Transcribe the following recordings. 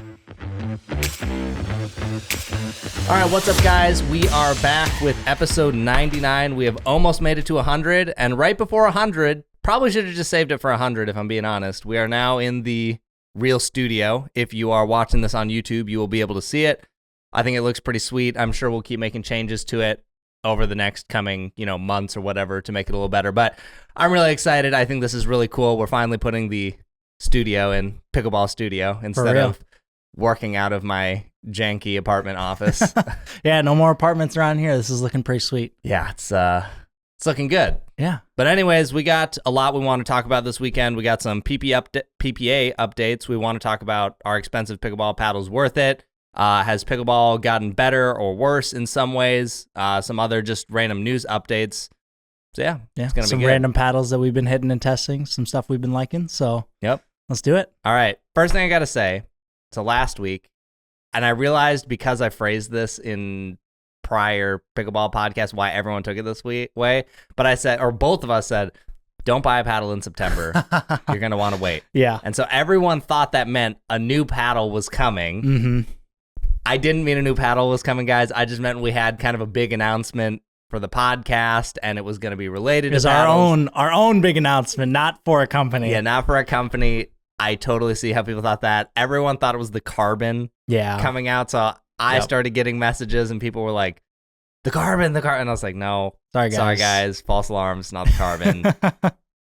All right, what's up, guys? We are back with episode 99. We have almost made it to 100, and right before 100, probably should have just saved it for 100, if I'm being honest. We are now in the real studio. If you are watching this on YouTube, you will be able to see it. I think it looks pretty sweet. I'm sure we'll keep making changes to it over the next coming, months or whatever to make it a little better. But I'm really excited. I think this is really cool. We're finally putting the studio in Pickleball Studio instead of working out of my janky apartment office. Yeah, no more apartments around here. This is looking pretty sweet. Yeah, it's looking good. Yeah. But anyways, we got a lot we want to talk about this weekend. We got some PPA updates. We want to talk about our expensive pickleball paddles worth it. Has pickleball gotten better or worse in some ways? Some other just random news updates. So yeah, it's gonna be some good. random paddles that we've been hitting and testing. Some stuff we've been liking. So yep, let's do it. All right. First thing I gotta say. So last week, and I realized because I phrased this in prior pickleball podcasts why everyone took it this way. But I said, or both of us said, don't buy a paddle in September. You're going to want to wait. Yeah. And so everyone thought that meant a new paddle was coming. Mm-hmm. I didn't mean a new paddle was coming, guys. I just meant we had kind of a big announcement for the podcast, and it was going to be related to paddles. Our own big announcement, not for a company. Yeah, not for a company. I totally see how people thought that. Everyone thought it was the Carbon coming out. So I started getting messages and people were like, the Carbon. And I was like, no, sorry guys, false alarms, not the Carbon.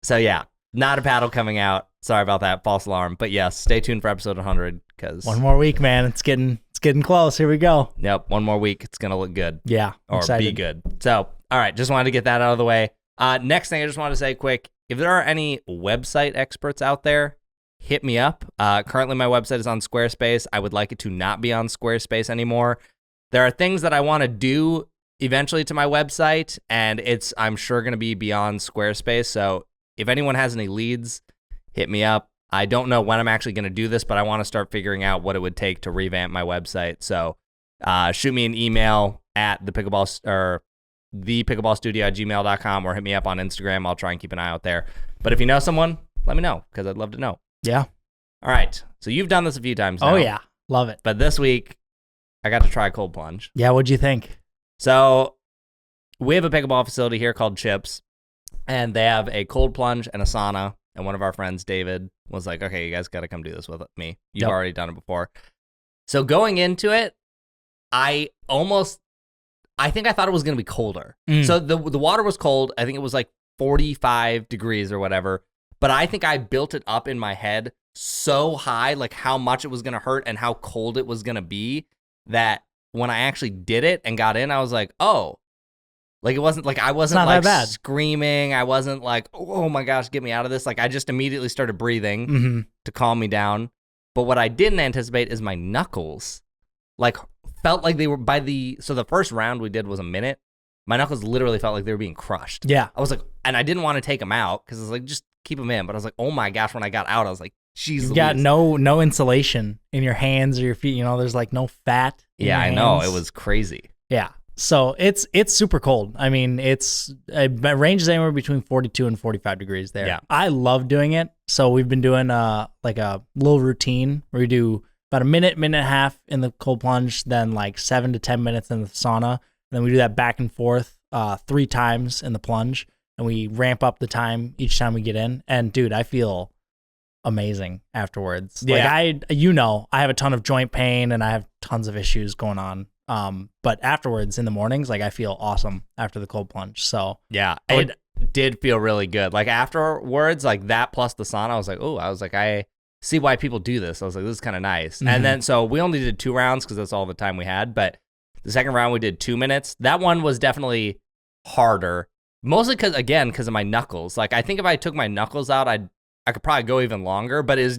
So yeah, not a paddle coming out. Sorry about that, false alarm. But yes, stay tuned for episode 100 because one more week, man. It's getting close. Here we go. Yep, one more week. It's gonna look good. Yeah, or excited. Be good. So all right, just wanted to get that out of the way. Next thing I just wanted to say quick, if there are any website experts out there, hit me up. Currently, my website is on Squarespace. I would like it to not be on Squarespace anymore. There are things that I want to do eventually to my website, and I'm sure going to be beyond Squarespace. So if anyone has any leads, hit me up. I don't know when I'm actually going to do this, but I want to start figuring out what it would take to revamp my website. So shoot me an email at thepickleballstudio@gmail.com or hit me up on Instagram. I'll try and keep an eye out there. But if you know someone, let me know because I'd love to know. Yeah. All right. So you've done this a few times now. Oh, yeah. Love it. But this week, I got to try cold plunge. Yeah. What'd you think? So we have a pickleball facility here called Chips, and they have a cold plunge and a sauna. And one of our friends, David, was like, okay, you guys got to come do this with me. You've already done it before. So going into it, I thought it was going to be colder. So the water was cold. I think it was like 45 degrees or whatever. But I think I built it up in my head so high, like how much it was going to hurt and how cold it was going to be, that when I actually did it and got in, I was like, oh, like it wasn't like I wasn't like screaming. I wasn't like, oh my gosh, get me out of this. Like I just immediately started breathing to calm me down. But what I didn't anticipate is my knuckles like felt like they were so the first round we did was a minute. My knuckles literally felt like they were being crushed. Yeah. I was like, and I didn't want to take them out because I was like, just keep them in. But I was like, oh my gosh, when I got out, I was like, Jesus. You got no insulation in your hands or your feet. There's like no fat. Yeah, I know. It was crazy. Yeah. So it's super cold. I mean, it ranges anywhere between 42 and 45 degrees there. Yeah. I love doing it. So we've been doing like a little routine where we do about a minute and a half in the cold plunge, then like 7 to 10 minutes in the sauna. And then we do that back and forth 3 times in the plunge, and we ramp up the time each time we get in. And dude, I feel amazing afterwards. Yeah. Like I have a ton of joint pain and I have tons of issues going on. But afterwards in the mornings, like I feel awesome after the cold plunge. So yeah, it did feel really good. Like afterwards, like that plus the sauna, I was like, I see why people do this. I was like, this is kind of nice. And then, so we only did 2 rounds because that's all the time we had. But the second round we did 2 minutes. That one was definitely harder, mostly because of my knuckles. Like I think if I took my knuckles out, I could probably go even longer. But it's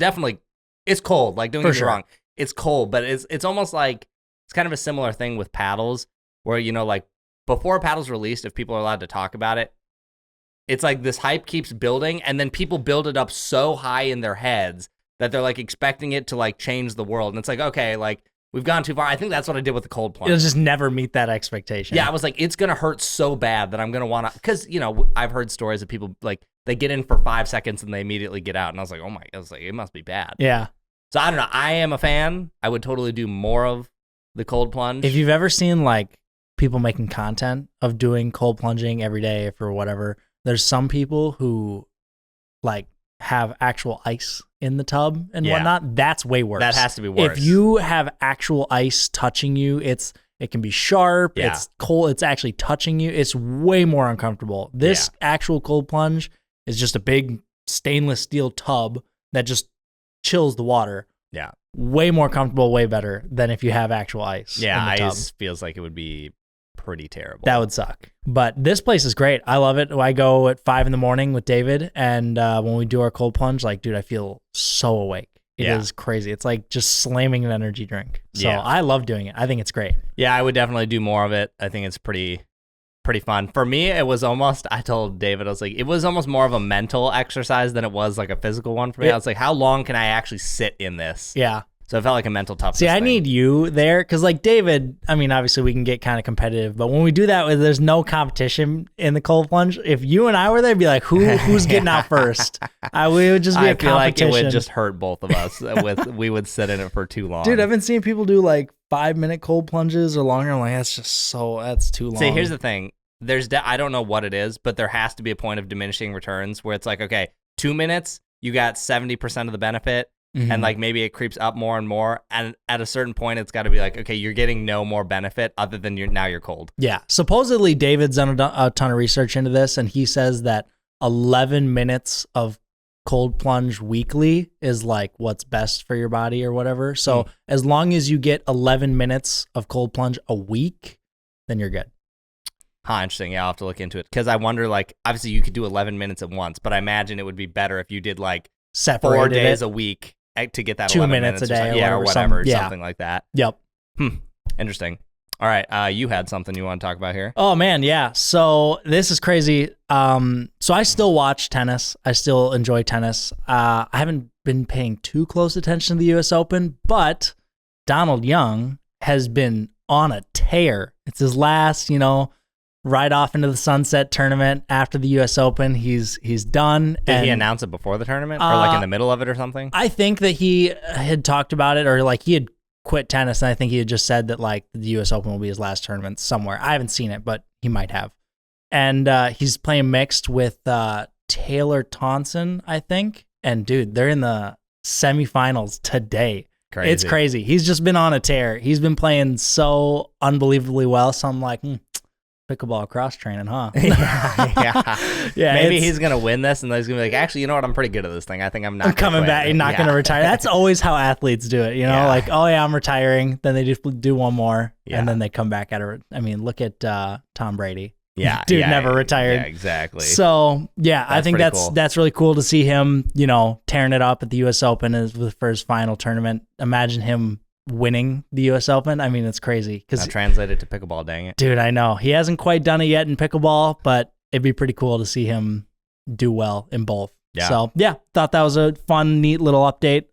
cold. Like don't get me wrong, it's cold. But it's almost like it's kind of a similar thing with paddles, where like before paddles released, if people are allowed to talk about it, it's like this hype keeps building, and then people build it up so high in their heads that they're like expecting it to like change the world. And it's like, okay, like we've gone too far. I think that's what I did with the cold plunge. It'll just never meet that expectation. Yeah, I was like, it's going to hurt so bad that I'm going to want to, because, I've heard stories of people like they get in for 5 seconds and they immediately get out. And I was like, it must be bad. Yeah. So I don't know. I am a fan. I would totally do more of the cold plunge. If you've ever seen like people making content of doing cold plunging every day for whatever, there's some people who like have actual ice in the tub and whatnot. That's way worse. That has to be worse. If you have actual ice touching you, it can be sharp. It's cold. It's actually touching you. It's way more uncomfortable. This actual cold plunge is just a big stainless steel tub that just chills the water. Yeah. Way more comfortable, way better than if you have actual ice. Yeah, in the ice tub. feels like it would be pretty terrible. That would suck. But this place is great. I love it. I go at 5 a.m. with David, and when we do our cold plunge, like, dude, I feel so awake. It is crazy. It's like just slamming an energy drink. So I love doing it. I think it's great. Yeah, I would definitely do more of it. I think it's pretty fun. For me, it was almost, I told David, I was like, it was almost more of a mental exercise than it was like a physical one for me. I was like, how long can I actually sit in this? Yeah. So it felt like a mental toughness See, I thing. need you there because, like, David, I mean, obviously we can get kind of competitive, but when we do that, there's no competition in the cold plunge. If you and I were there, it'd be like, who's getting out first? We would just be a competition. I feel like it would just hurt both of us. We would sit in it for too long. Dude, I've been seeing people do like 5-minute cold plunges or longer. I'm like, that's too long. See, here's the thing. I don't know what it is, but there has to be a point of diminishing returns where it's like, okay, 2 minutes, you got 70% of the benefit. And like maybe it creeps up more and more. And at a certain point, it's got to be like, okay, you're getting no more benefit other than you're cold. Yeah. Supposedly, David's done a ton of research into this, and he says that 11 minutes of cold plunge weekly is like what's best for your body or whatever. So as long as you get 11 minutes of cold plunge a week, then you're good. Interesting. Yeah, I'll have to look into it. Because I wonder, like, obviously you could do 11 minutes at once, but I imagine it would be better if you did like 4 days a week. To get that 2 minutes a day or whatever, something like that. Yep. Interesting. All right, you had something you want to talk about here? Oh man, yeah. So this is crazy. So I still watch tennis. I still enjoy tennis. I haven't been paying too close attention to the U.S. Open, but Donald Young has been on a tear. It's his last, right off into the sunset tournament after the U.S. Open. He's done. Did he announce it before the tournament or like in the middle of it or something? I think that he had talked about it, or like he had quit tennis, and I think he had just said that like the U.S. Open will be his last tournament somewhere. I haven't seen it, but he might have. And he's playing mixed with Taylor Thompson, I think. And dude, they're in the semifinals today. Crazy. It's crazy. He's just been on a tear. He's been playing so unbelievably well. So I'm like, pickleball cross training, huh? Yeah. Maybe he's gonna win this, and then he's gonna be like, actually, you know what? I'm pretty good at this thing. I think I'm coming back. You're not gonna retire. That's always how athletes do it. Like, oh yeah, I'm retiring. Then they just do one more, and then they come back at it. I mean, look at Tom Brady. Yeah, dude never retired. Yeah, exactly. So I think that's really cool to see him, tearing it up at the U.S. Open for his final tournament. Imagine him winning the U.S. Open. I mean, it's crazy. Because translated to pickleball, dang it. Dude, I know. He hasn't quite done it yet in pickleball, but it'd be pretty cool to see him do well in both. Yeah. So, thought that was a fun, neat little update.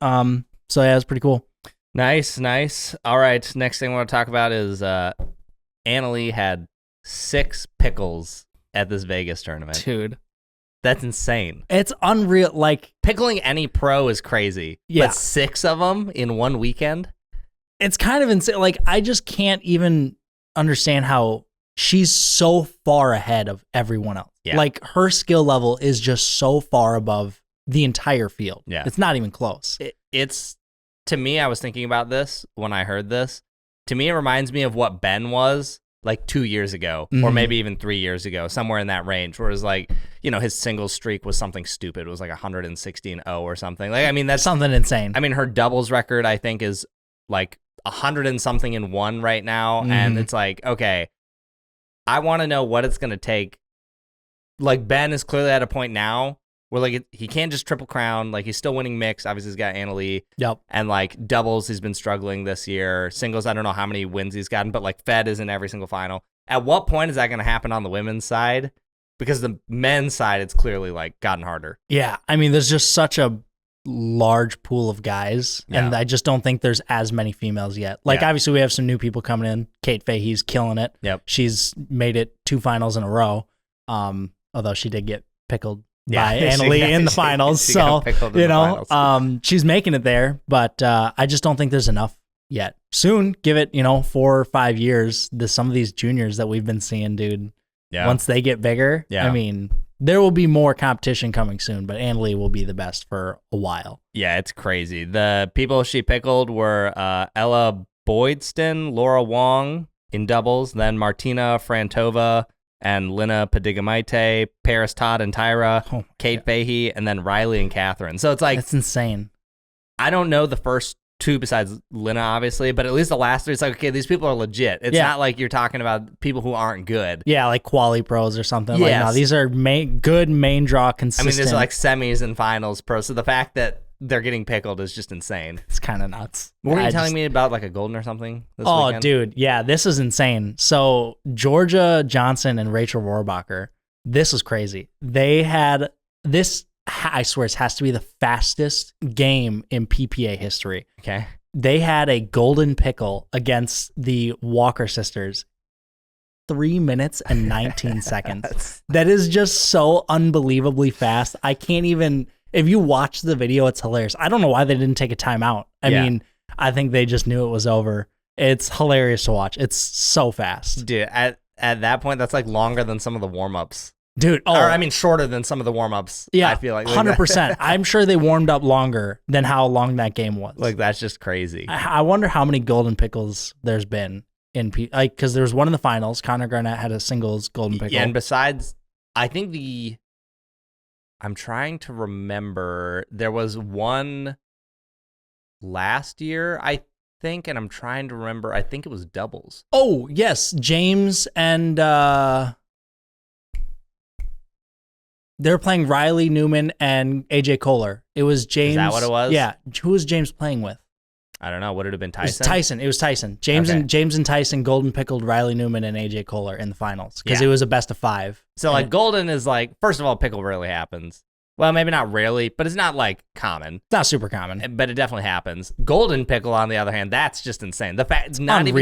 So, it was pretty cool. Nice. All right, next thing I want to talk about is Leigh had 6 pickles at this Vegas tournament. Dude. That's insane. It's unreal. Like, pickling any pro is crazy. Yeah. But 6 of them in one weekend? It's kind of insane. Like, I just can't even understand how she's so far ahead of everyone else. Yeah. Like, her skill level is just so far above the entire field. Yeah. It's not even close. It's, to me, I was thinking about this when I heard this. To me, it reminds me of what Ben was like 2 years ago, or maybe even 3 years ago, somewhere in that range, where it was like, his singles streak was something stupid. It was like 116-0 or something. Like, I mean, that's something insane. I mean, her doubles record, I think, is like 100 and something in one right now. And it's like, okay, I want to know what it's going to take. Like, Ben is clearly at a point now where like he can't just triple crown. Like, he's still winning mix. Obviously, he's got Leigh. Yep. And like doubles, he's been struggling this year. Singles, I don't know how many wins he's gotten, but like Fed is in every single final. At what point is that going to happen on the women's side? Because the men's side, it's clearly like gotten harder. Yeah. I mean, there's just such a large pool of guys, and I just don't think there's as many females yet. Like, obviously we have some new people coming in. Kate Fahey's killing it. Yep. She's made it 2 finals in a row. Although she did get pickled by Anna Leigh in the finals. She got pickled in the finals. She's making it there, but I just don't think there's enough yet. Soon, give it 4 or 5 years. Some of these juniors that we've been seeing, dude. Yeah. Once they get bigger, I mean, there will be more competition coming soon, but Anna Leigh will be the best for a while. Yeah, it's crazy. The people she pickled were Ella Boydston, Laura Wong in doubles, then Martina Frantova and Lina Padigamite, Paris Todd and Tyra, Kate Fahey, and then Riley and Catherine. So it's like... That's insane. I don't know the first 2 besides Lina, obviously, but at least the last 3, it's like, okay, these people are legit. It's not like you're talking about people who aren't good. Yeah, like quali pros or something. Yes. Like, no, these are good main draw consistent. I mean, there's like semis and finals pros, so the fact that they're getting pickled is just insane. It's kind of nuts. What were you telling me about, like a golden or something this weekend? Dude, yeah, this is insane. So Georgia Johnson and Rachel Rohrbacher, this was crazy. They had this... I swear it has to be the fastest game in PPA history. Okay. They had a golden pickle against the Walker sisters. 3 minutes and 19 seconds. That is just so unbelievably fast. I can't even... If you watch the video, it's hilarious. I don't know why they didn't take a timeout. I mean, I think they just knew it was over. It's hilarious to watch. It's so fast. Dude, at that point, that's like longer than some of the warm-ups. Dude, or I mean, shorter than some of the warm-ups. Yeah, I feel like 100%. I'm sure they warmed up longer than how long that game was. Like, that's just crazy. I wonder how many golden pickles there's been in because there was one in the finals. Connor Garnett had a singles golden pickle. Yeah, and besides, I think I'm trying to remember. There was one last year, I think, and I'm trying to remember. I think it was doubles. Oh yes, James and. They're playing Riley Newman and AJ Kohler. It was James. Is that what it was? Yeah. Who was James playing with? I don't know. Would it have been Tyson? It was Tyson. James and Tyson golden pickled Riley Newman and AJ Kohler in the finals because it was a best of 5. So like golden is like, first of all, pickle rarely happens. Well, maybe not rarely, but it's not like common. It's not super common, but it definitely happens. Golden pickle, on the other hand, that's just insane. The fact it's not even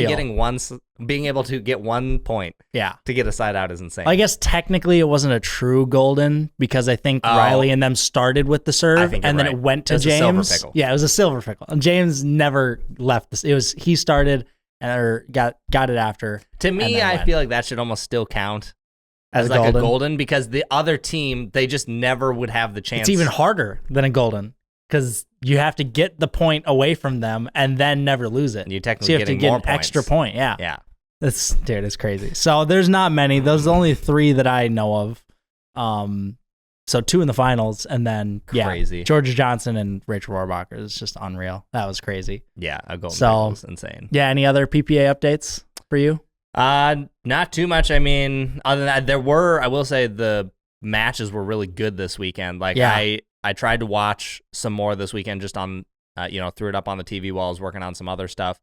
being able to get 1 point, to get a side out is insane. I guess technically it wasn't a true golden because I think Riley and them started with the serve, and then it went to James. A silver pickle. Yeah, it was a silver pickle, and James never left this. It was he started or got it after. To me, I feel like that should almost still count as like a golden because the other team, they just never would have the chance. It's even harder than a golden because you have to get the point away from them and then never lose it. You're technically getting more points. Extra point, yeah. Yeah. It's crazy. So there's not many. Those are only 3 that I know of. So 2 in the finals and then, crazy. Georgia Johnson and Rachel Rohrbacher is just unreal. That was crazy. Yeah, a golden was insane. Yeah, any other PPA updates for you? Not too much. I mean, other than that, I will say the matches were really good this weekend. Like I tried to watch some more this weekend just on, threw it up on the TV while I was working on some other stuff.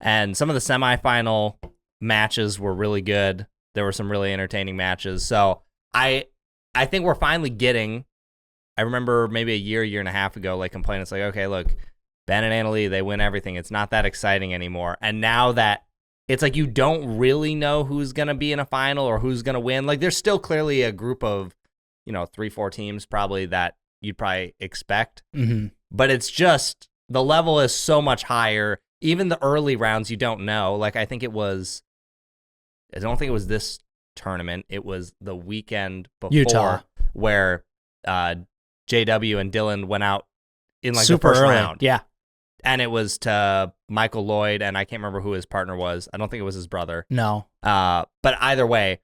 And some of the semifinal matches were really good. There were some really entertaining matches. So I think we're finally getting, I remember maybe a year and a half ago, like complaining, it's like, okay, look, Ben and Anna Leigh, they win everything. It's not that exciting anymore. And now that it's like you don't really know who's going to be in a final or who's going to win. Like there's still clearly a group of, 3-4 teams probably that you'd probably expect. Mm-hmm. But it's just the level is so much higher. Even the early rounds you don't know. Like I don't think it was this tournament. It was the weekend before Utah, where JW and Dylan went out in like super the first early round. Yeah. And it was to Michael Lloyd, and I can't remember who his partner was. I don't think it was his brother. No. But either way,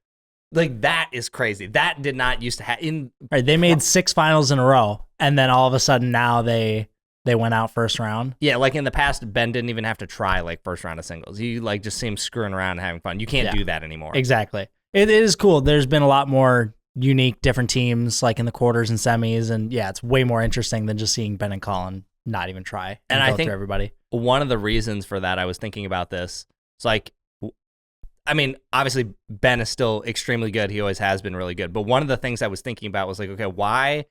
like that is crazy. That did not used to happen. Right, they made 6 finals in a row, and then all of a sudden now they went out first round. Yeah, like in the past, Ben didn't even have to try like first round of singles. He like just seemed screwing around and having fun. You can't do that anymore. Exactly. It is cool. There's been a lot more unique, different teams like in the quarters and semis, and it's way more interesting than just seeing Ben and Colin not even try and I go think through everybody. One of the reasons for that, I was thinking about this. It's like, I mean, obviously Ben is still extremely good. He always has been really good. But one of the things I was thinking about was like, okay, why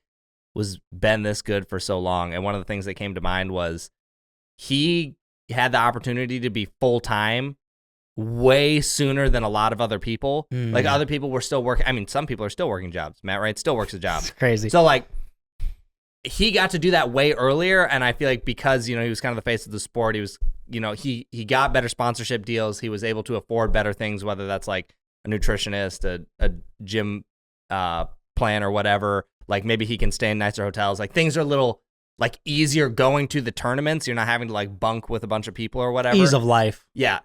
was Ben this good for so long? And one of the things that came to mind was he had the opportunity to be full-time way sooner than a lot of other people. Like other people were still working. I mean, some people are still working jobs. Matt Wright still works a job. It's crazy. So like he got to do that way earlier. And I feel like because, you know, he was kind of the face of the sport, he was, you know, he got better sponsorship deals. He was able to afford better things, whether that's like a nutritionist, a gym plan or whatever. Like maybe he can stay in nicer hotels. Like things are a little like easier going to the tournaments. You're not having to like bunk with a bunch of people or whatever. Ease of life. Yeah.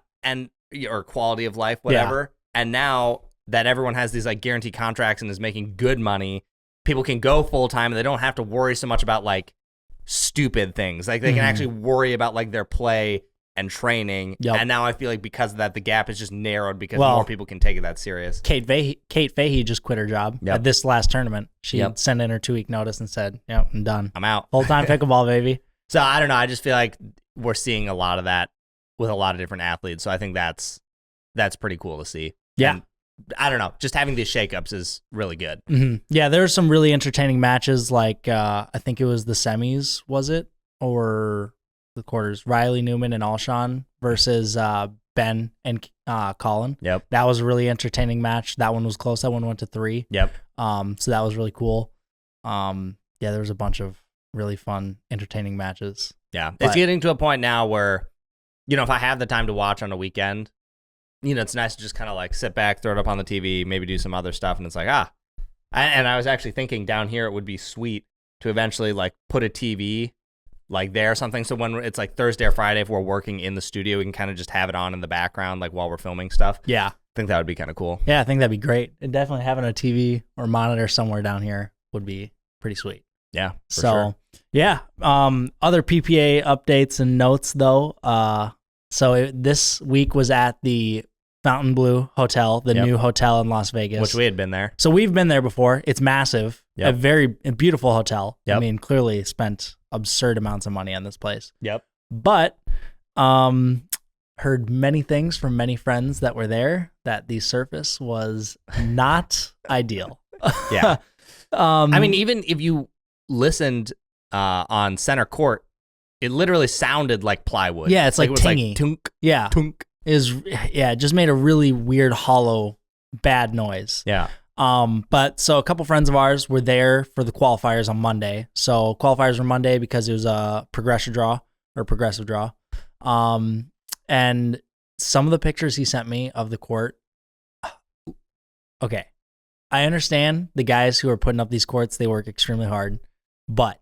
Or quality of life, whatever. Yeah. And now that everyone has these like guaranteed contracts and is making good money, people can go full time and they don't have to worry so much about like stupid things. Like they can actually worry about like their play and training. Yep. And now I feel like because of that, the gap is just narrowed because more people can take it that serious. Kate Fahey just quit her job at this last tournament. She sent in her 2-week notice and said, "Yep, I'm done. I'm out. Full-time pickleball, baby." So I don't know. I just feel like we're seeing a lot of that with a lot of different athletes. So I think that's pretty cool to see. Yeah. And I don't know. Just having these shakeups is really good. Yeah, there are some really entertaining matches. Like I think it was the semis, was it? Or the quarters. Riley Newman and Alshon versus Ben and Colin. Yep. That was a really entertaining match. That one was close. That one went to 3. Yep. So that was really cool. Yeah, there was a bunch of really fun, entertaining matches. Yeah. It's getting to a point now where, you know, if I have the time to watch on a weekend, you know, it's nice to just kind of like sit back, throw it up on the TV, maybe do some other stuff. And it's like, and I was actually thinking down here, it would be sweet to eventually like put a TV like there or something. So when it's like Thursday or Friday, if we're working in the studio, we can kind of just have it on in the background, like while we're filming stuff. Yeah. I think that would be kind of cool. Yeah, I think that'd be great. And definitely having a TV or monitor somewhere down here would be pretty sweet. Yeah. Sure. Yeah. Other PPA updates and notes though. So this week was at the Fontainebleau Hotel, the new hotel in Las Vegas. Which we had been there. So we've been there before. It's massive. A very beautiful hotel. Yep. I mean, clearly spent absurd amounts of money on this place. Yep. But heard many things from many friends that were there that the surface was not ideal. Yeah. I mean, even if you listened on center court, it literally sounded like plywood. Yeah, it's like it was tingy. like tunk, yeah. tunk. It just made a really weird, hollow, bad noise. Yeah. But so a couple friends of ours were there for the qualifiers on Monday. So qualifiers were Monday because it was a progressive draw. And some of the pictures he sent me of the court. Okay. I understand the guys who are putting up these courts, they work extremely hard. But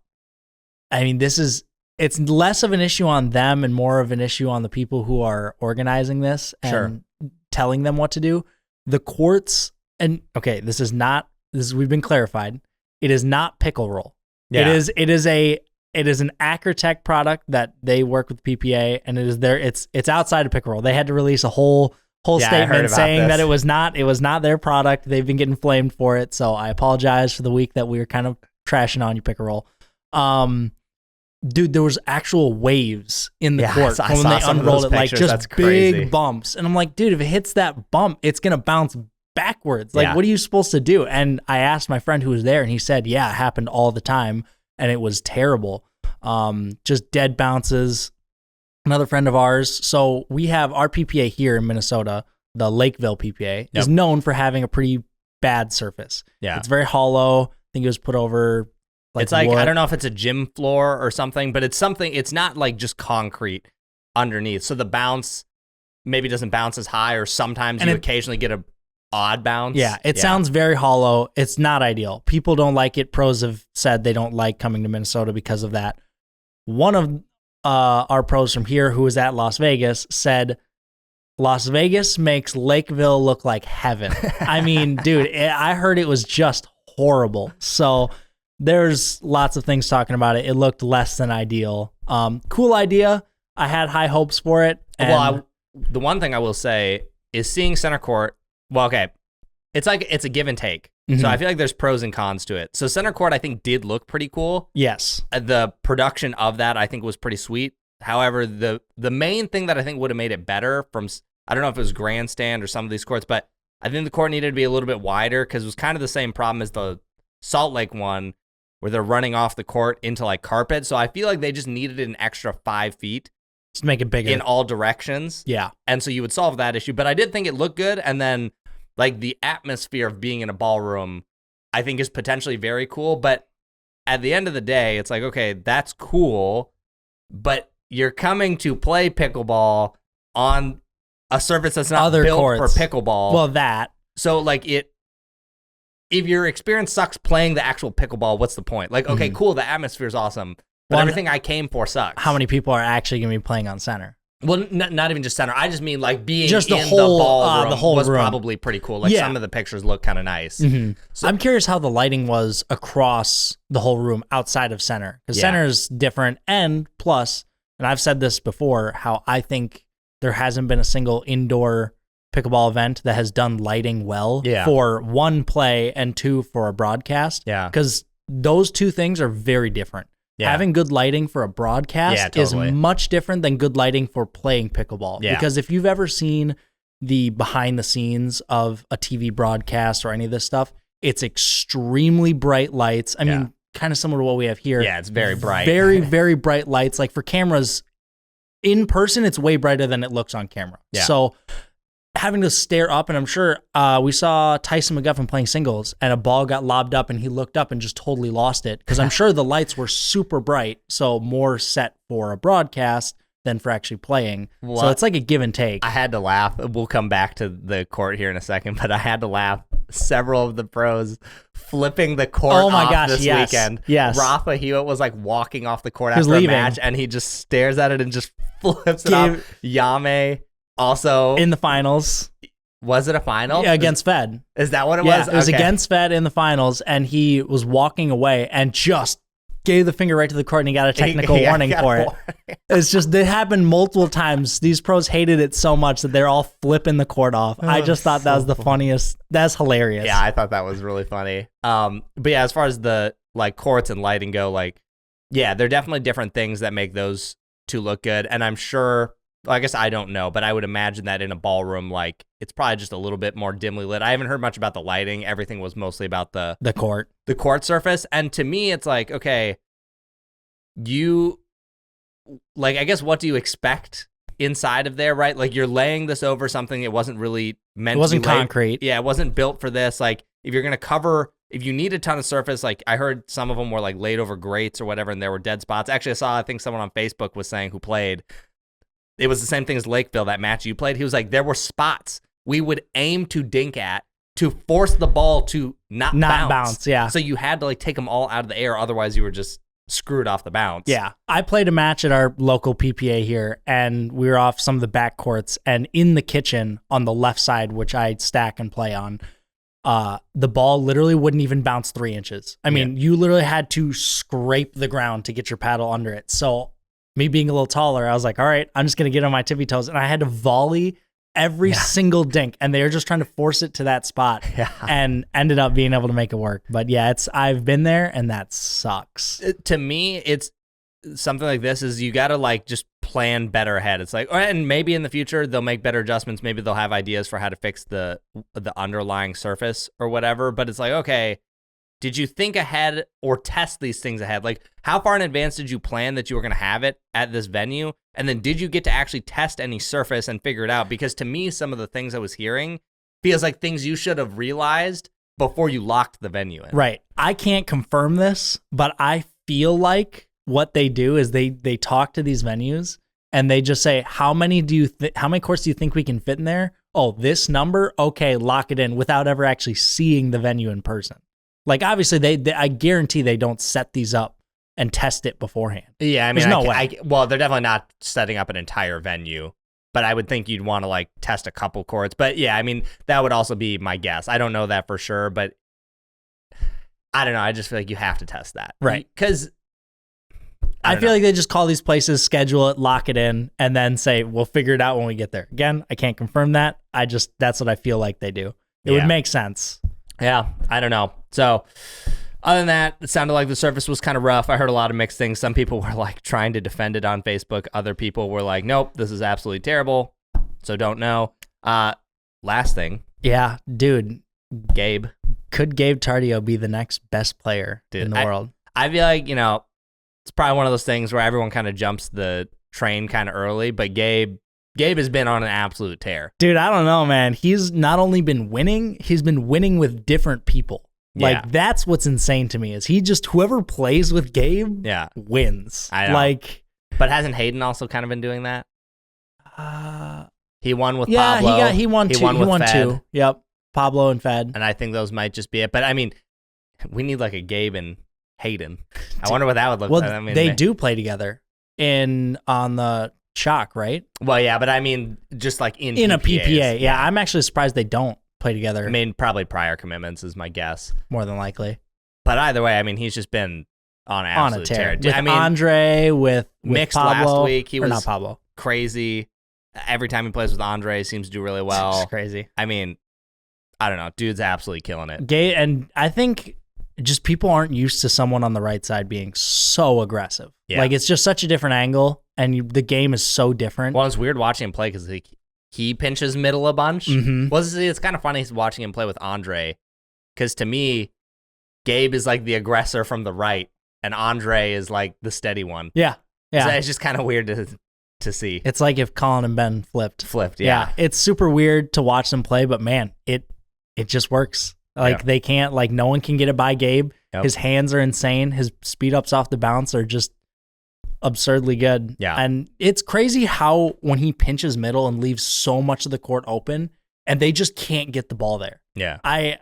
I mean, it's less of an issue on them and more of an issue on the people who are organizing this and telling them what to do. The courts, and okay, we've been clarified. It is not pickle roll. Yeah. It is an Acrotech product that they work with PPA, and it's outside of pickle roll. They had to release a whole statement saying that it was not their product. They've been getting flamed for it. So I apologize for the week that we were kind of trashing on you, pickle roll. Dude, there was actual waves in the court when they unrolled it, like just big bumps. And I'm like, dude, if it hits that bump, it's going to bounce backwards. Like, what are you supposed to do? And I asked my friend who was there, and he said, yeah, it happened all the time, and it was terrible. Just dead bounces. Another friend of ours. So we have our PPA here in Minnesota, the Lakeville PPA, is known for having a pretty bad surface. Yeah. It's very hollow. I think it was put over... it's like, wood. I don't know if it's a gym floor or something, but it's not like just concrete underneath. So the bounce maybe doesn't bounce as high, or sometimes you occasionally get a odd bounce. Yeah, it sounds very hollow. It's not ideal. People don't like it. Pros have said they don't like coming to Minnesota because of that. One of our pros from here who was at Las Vegas said, Las Vegas makes Lakeville look like heaven. I mean, dude, I heard it was just horrible. So... there's lots of things talking about it. It looked less than ideal. Cool idea. I had high hopes for it. Well, the one thing I will say is seeing center court. Well, okay, it's a give and take. Mm-hmm. So I feel like there's pros and cons to it. So center court, I think, did look pretty cool. Yes. The production of that, I think, was pretty sweet. However, the main thing that I think would have made it better I don't know if it was grandstand or some of these courts, but I think the court needed to be a little bit wider because it was kind of the same problem as the Salt Lake one, where they're running off the court into like carpet. So I feel like they just needed an extra 5 feet Just make it bigger in all directions. Yeah. And so you would solve that issue. But I did think it looked good. And then like the atmosphere of being in a ballroom, I think is potentially very cool. But at the end of the day, it's like, okay, that's cool, but you're coming to play pickleball on a surface that's not Other built courts. for pickleball. Well, that. So like if your experience sucks playing the actual pickleball, what's the point? Like, okay, cool, the atmosphere is awesome, but everything I came for sucks. How many people are actually going to be playing on center? Well, not even just center. I just mean like being just in the ballroom was room. probably pretty cool. Like some of the pictures look kind of nice. So, I'm curious how the lighting was across the whole room outside of center, because center is different. And plus, and I've said this before, how I think there hasn't been a single indoor pickleball event that has done lighting well for one play and two for a broadcast. Yeah, because those two things are very different. Yeah. Having good lighting for a broadcast is much different than good lighting for playing pickleball. Yeah. Because if you've ever seen the behind the scenes of a TV broadcast or any of this stuff, it's extremely bright lights. I mean, kind of similar to what we have here. Yeah, it's very bright. Very, very bright lights. Like for cameras, in person, it's way brighter than it looks on camera. Yeah. So having to stare up, and I'm sure we saw Tyson McGuffin playing singles, and a ball got lobbed up, and he looked up and just totally lost it, because I'm sure the lights were super bright, so more set for a broadcast than for actually playing. Well, so it's like a give and take. I had to laugh. We'll come back to the court here in a second, but I had to laugh. Several of the pros flipping the court off this weekend. Yes. Rafa Hewitt was like walking off the court after a match, and he just stares at it and just flips it off. Yame also in the finals. Was it a final? Yeah, against Fed. Is that what it was? It was against Fed in the finals, and he was walking away and just gave the finger right to the court, and he got a technical warning for it. It's just, it happened multiple times. These pros hated it so much that they're all flipping the court off. I just thought that was the funniest. That's hilarious. Yeah, I thought that was really funny. But yeah, as far as the like courts and lighting go, like, yeah, they're definitely different things that make those two look good. And I'm sure, I guess I don't know, but I would imagine that in a ballroom, like, it's probably just a little bit more dimly lit. I haven't heard much about the lighting. Everything was mostly about the court surface. And to me, it's like, okay, like, I guess, what do you expect inside of there, right? Like, you're laying this over something it wasn't really meant to be. It wasn't concrete. Yeah, it wasn't built for this. Like, if you're going to cover, if you need a ton of surface, like, I heard some of them were like laid over grates or whatever, and there were dead spots. Actually, I think someone on Facebook was saying, who played, it was the same thing as Lakeville, that match you played. He was like, there were spots we would aim to dink at to force the ball to not bounce. Yeah. So you had to like take them all out of the air. Otherwise, you were just screwed off the bounce. Yeah. I played a match at our local PPA here, and we were off some of the back courts, and in the kitchen on the left side, which I stack and play on, the ball literally wouldn't even bounce 3 inches. I mean, you literally had to scrape the ground to get your paddle under it. So me being a little taller, I was like, all right, I'm just going to get on my tippy toes. And I had to volley every single dink, and they were just trying to force it to that spot and ended up being able to make it work. But yeah, I've been there, and that sucks. To me, it's something like this is you got to like just plan better ahead. It's like, and maybe in the future they'll make better adjustments. Maybe they'll have ideas for how to fix the underlying surface or whatever. But it's like, okay, did you think ahead or test these things ahead? Like, how far in advance did you plan that you were going to have it at this venue? And then did you get to actually test any surface and figure it out? Because to me, some of the things I was hearing feels like things you should have realized before you locked the venue in. Right. I can't confirm this, but I feel like what they do is they talk to these venues and they just say, how many courts do you think we can fit in there? Oh, this number? Okay, lock it in, without ever actually seeing the venue in person. Like, obviously, I guarantee they don't set these up and test it beforehand. Yeah, I mean, there's no way. Well, they're definitely not setting up an entire venue, but I would think you'd want to like test a couple courts. But yeah, I mean, that would also be my guess. I don't know that for sure, but I don't know. I just feel like you have to test that. Right. Because I feel like they just call these places, schedule it, lock it in, and then say, we'll figure it out when we get there. Again, I can't confirm that. That's what I feel like they do. It would make sense. Yeah, I don't know. So other than that, it sounded like the surface was kind of rough. I heard a lot of mixed things. Some people were like trying to defend it on Facebook. Other people were like, nope, this is absolutely terrible. So don't know. Last thing. Yeah, dude. Gabe. Could Gabe Tardio be the next best player in the world? I feel like, it's probably one of those things where everyone kind of jumps the train kind of early, but Gabe has been on an absolute tear. Dude, I don't know, man. He's not only been winning, he's been winning with different people. Like, that's what's insane to me is he just, whoever plays with Gabe wins. I know. Like, but hasn't Hayden also kind of been doing that? He won with Pablo. Yeah, he won two. He won Fed. two. Yep. Pablo and Fed. And I think those might just be it. But I mean, we need like a Gabe and Hayden. I wonder what that would look like. I mean, they do play together on the chalk, right? Well, yeah, but I mean, just like in a PPA. Yeah, I'm actually surprised they don't play together. I mean, probably prior commitments is my guess. More than likely. But either way, I mean, he's just been on an absolute tear. With Andre, with mixed Pablo, last week. He was not Pablo. Crazy. Every time he plays with Andre, he seems to do really well. It's crazy. I mean, I don't know. Dude's absolutely killing it. And I think just people aren't used to someone on the right side being so aggressive. Yeah. Like, it's just such a different angle, and the game is so different. Well, it's weird watching him play because he pinches middle a bunch. Mm-hmm. Well, it's kind of funny watching him play with Andre because to me, Gabe is like the aggressor from the right, and Andre is like the steady one. Yeah. So it's just kind of weird to see. It's like if Colin and Ben flipped. Yeah. It's super weird to watch them play, but man, it just works. Like, they can't, like, no one can get it by Gabe. Yep. His hands are insane. His speed ups off the bounce are just absurdly good. Yeah. And it's crazy how when he pinches middle and leaves so much of the court open and they just can't get the ball there. Yeah. I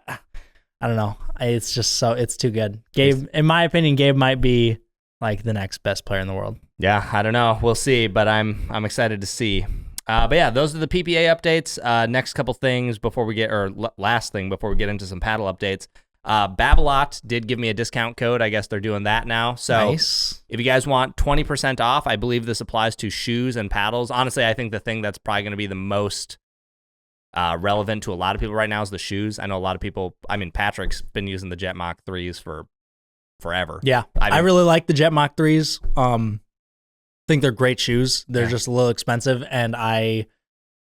don't know. It's just it's too good. Gabe, in my opinion, Gabe might be like the next best player in the world. Yeah, I don't know. We'll see, but I'm excited to see. But yeah, those are the PPA updates. Next couple things before we get, or last thing before we get into some paddle updates. Babolat did give me a discount code. I guess they're doing that now. So nice. If you guys want 20% off, I believe this applies to shoes and paddles. Honestly, I think the thing that's probably going to be the most relevant to a lot of people right now is the shoes. I know a lot of people, I mean, Patrick's been using the Jet Mach 3s for forever. Yeah, I really like the Jet Mach 3s. Think they're great shoes. They're just a little expensive, and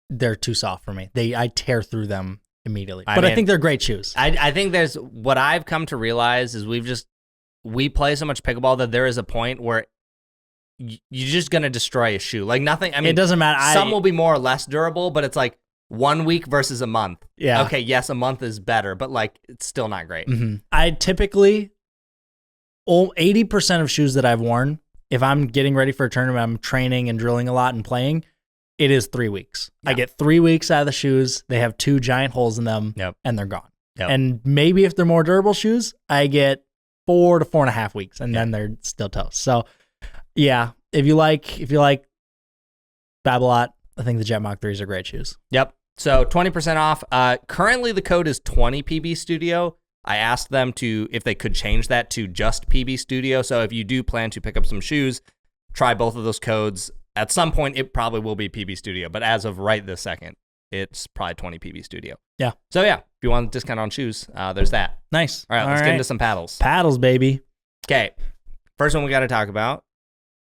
they're too soft for me. I tear through them immediately. But I think they're great shoes. I think there's what I've come to realize is we play so much pickleball that there is a point where you're just gonna destroy a shoe. Like nothing. I mean, it doesn't matter. Some will be more or less durable, but it's like 1 week versus a month. Yeah. Okay. Yes, a month is better, but like it's still not great. Mm-hmm. I typically 80% of shoes that I've worn, if I'm getting ready for a tournament, I'm training and drilling a lot and playing, it is 3 weeks. Yeah. I get 3 weeks out of the shoes. They have 2 giant holes in them, and they're gone. Yep. And maybe if they're more durable shoes, I get 4 to 4.5 weeks, and then they're still toast. So, yeah, if you like Babolat, I think the Jet Mach 3s are great shoes. Yep. So 20% off. Currently, the code is 20 PB Studio. I asked them if they could change that to just PB Studio. So if you do plan to pick up some shoes, try both of those codes. At some point, it probably will be PB Studio, but as of right this second, it's probably 20 PB Studio. Yeah. So yeah, if you want a discount on shoes, there's that. Nice. All right, let's get into some paddles. Paddles, baby. Okay. First one we got to talk about,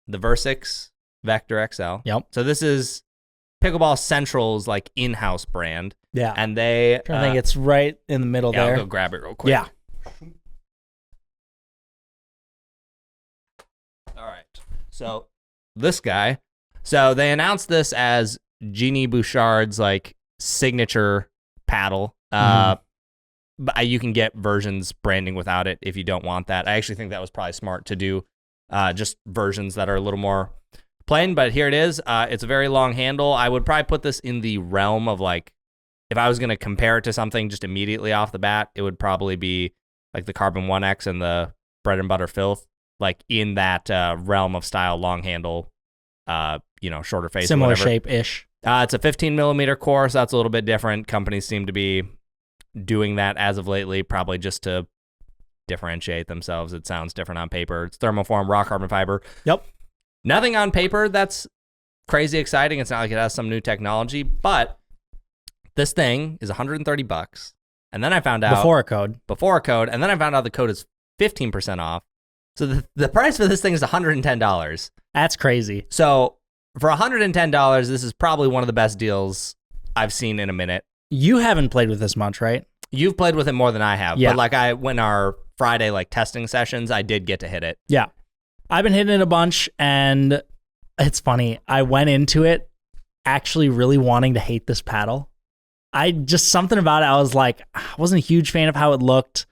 the Versix Vector XL. Yep. So this is Pickleball Central's like in-house brand. Yeah. And they... I think it's right in the middle there. I'll go grab it real quick. Yeah. All right. So this guy. So they announced this as Jeannie Bouchard's like signature paddle. But you can get versions branding without it if you don't want that. I actually think that was probably smart to do just versions that are a little more plain. But here it is. It's a very long handle. I would probably put this in the realm of like, if I was going to compare it to something just immediately off the bat, it would probably be like the Carbon 1X and the Bread and Butter Filth, like in that realm of style, long handle, shorter face. Similar shape-ish. It's a 15 millimeter core, so that's a little bit different. Companies seem to be doing that as of lately, probably just to differentiate themselves. It sounds different on paper. It's thermoform, raw carbon fiber. Yep. Nothing on paper that's crazy exciting. It's not like it has some new technology, but this thing is $130. And then I found out before a code, and then I found out the code is 15% off. So the price for this thing is $110. That's crazy. So for $110, this is probably one of the best deals I've seen in a minute. You haven't played with this much, right? You've played with it more than I have. Yeah. But like when our Friday like testing sessions, I did get to hit it. Yeah. I've been hitting it a bunch, and It's funny. I went into it actually really wanting to hate this paddle. Something about it, I was like, I wasn't a huge fan of how it looked.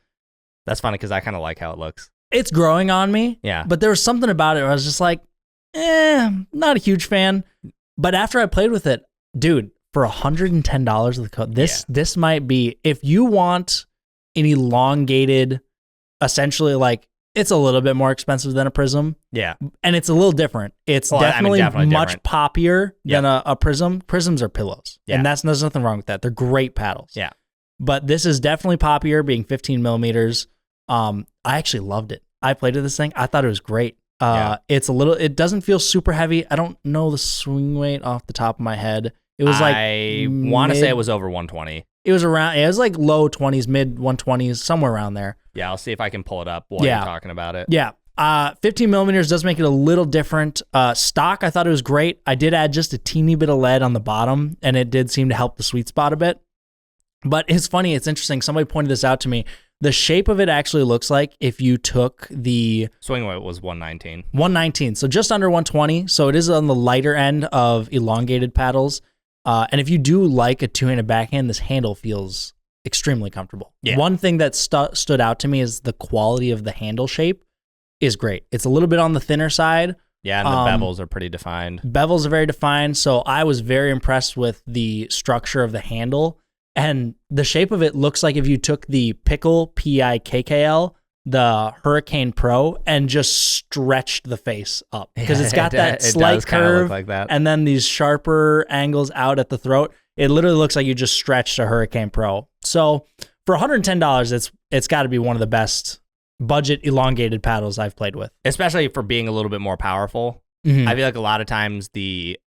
That's funny because I kind of like how it looks. It's growing on me. Yeah. But there was something about it where I was just like, not a huge fan. But after I played with it, dude, for $110 of the code, this might be, if you want an elongated, essentially like, it's a little bit more expensive than a Prism. Yeah. And it's a little different. It's definitely much different. poppier than a Prism. Prisms are pillows. Yeah. And there's nothing wrong with that. They're great paddles. Yeah. But this is definitely poppier, being 15 millimeters. I actually loved it. I played with this thing. I thought it was great. It doesn't feel super heavy. I don't know the swing weight off the top of my head. It was I want to say it was over 120. It was around, it was like low 20s, mid 120s, somewhere around there. Yeah, I'll see if I can pull it up while you're talking about it. Yeah. 15 millimeters does make it a little different. Stock, I thought it was great. I did add just a teeny bit of lead on the bottom, and it did seem to help the sweet spot a bit. But it's funny, it's interesting. Somebody pointed this out to me. The shape of it actually looks like if you took the swing weight was 119. 119, so just under 120. So it is on the lighter end of elongated paddles. And if you do like a two-handed backhand, this handle feels extremely comfortable. Yeah. One thing that stood out to me is the quality of the handle shape is great. It's a little bit on the thinner side. Yeah, and the bevels are pretty defined. Bevels are very defined, so I was very impressed with the structure of the handle. And the shape of it looks like if you took the Pickle PIKKL, the Hurricane Pro, and just stretched the face up. Because it's got that slight curve like that. And then these sharper angles out at the throat. It literally looks like you just stretched a Hurricane Pro. So for $110, it's got to be one of the best budget elongated paddles I've played with. Especially for being a little bit more powerful. Mm-hmm. I feel like a lot of times the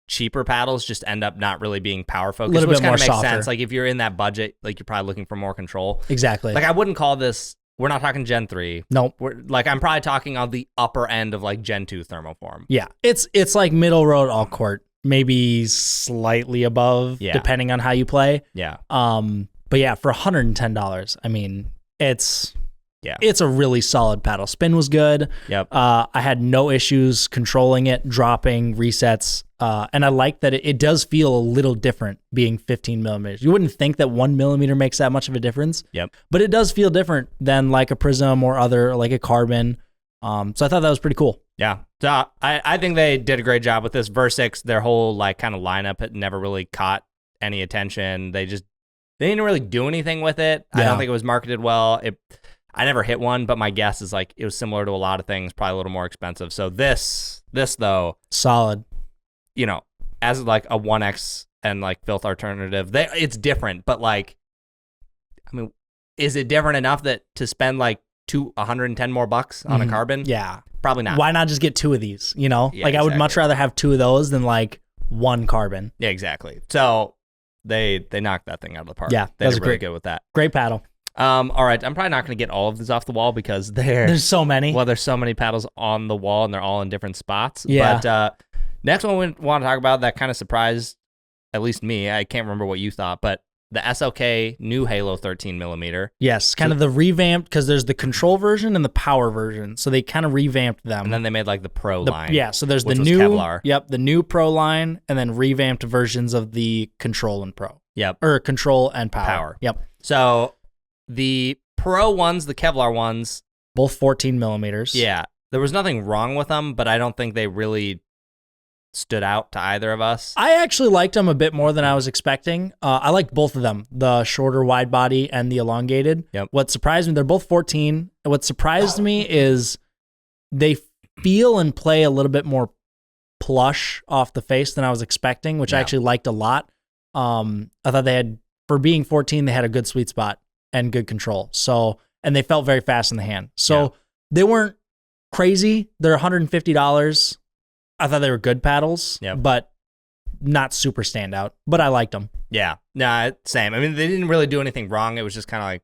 cheaper paddles just end up not really being power focused, which kind of makes sense. Like if you're in that budget, like you're probably looking for more control. Exactly. Like I wouldn't call this, we're not talking Gen 3. Nope. I'm probably talking on the upper end of like Gen 2 thermoform. Yeah. It's like middle road all court, maybe slightly above, depending on how you play. Yeah. But yeah, for $110, I mean, it's a really solid paddle. Spin was good. Yep. I had no issues controlling it, dropping, resets. And I like that it does feel a little different being 15 millimeters. You wouldn't think that 1 millimeter makes that much of a difference. Yep. But it does feel different than like a Prism or other, like a Carbon. So I thought that was pretty cool. Yeah. So I think they did a great job with this. Versix, their whole like kind of lineup had never really caught any attention. They didn't really do anything with it. Yeah. I don't think it was marketed well. I never hit one, but my guess is like it was similar to a lot of things, probably a little more expensive. So this though, solid. You know, as like a 1X and like Filth alternative, it's different, but like, I mean, is it different enough that to spend like $110 more bucks on a Carbon? Yeah, probably not. Why not just get two of these? You know, yeah, like I would much rather have two of those than like one Carbon. Yeah, exactly. So they knocked that thing out of the park. Yeah, they did really good with that. Great paddle. All right, I'm probably not going to get all of these off the wall because there's so many. Well, there's so many paddles on the wall and they're all in different spots. Yeah. But next one we want to talk about that kind of surprised at least me. I can't remember what you thought, but the SLK new Halo 13 millimeter. Yes, kind of the revamped, because there's the control version and the power version. So they kind of revamped them. And then they made like the Pro line. Yeah, so there's the new Kevlar. Yep, the new Pro line, and then revamped versions of the Control and Pro. Yep. Or Control and Power. Yep. So the Pro ones, the Kevlar ones, both 14 millimeters. Yeah. There was nothing wrong with them, but I don't think they really stood out to either of us. I actually liked them a bit more than I was expecting. I liked both of them, the shorter wide body and the elongated. Yep. What surprised me, they're both 14. What surprised me is they feel and play a little bit more plush off the face than I was expecting, which I actually liked a lot. I thought they had, for being 14, they had a good sweet spot and good control. So, and they felt very fast in the hand. So they weren't crazy. They're $150. I thought they were good paddles, but not super standout. But I liked them. Yeah, nah, same. I mean, they didn't really do anything wrong. It was just kind of like,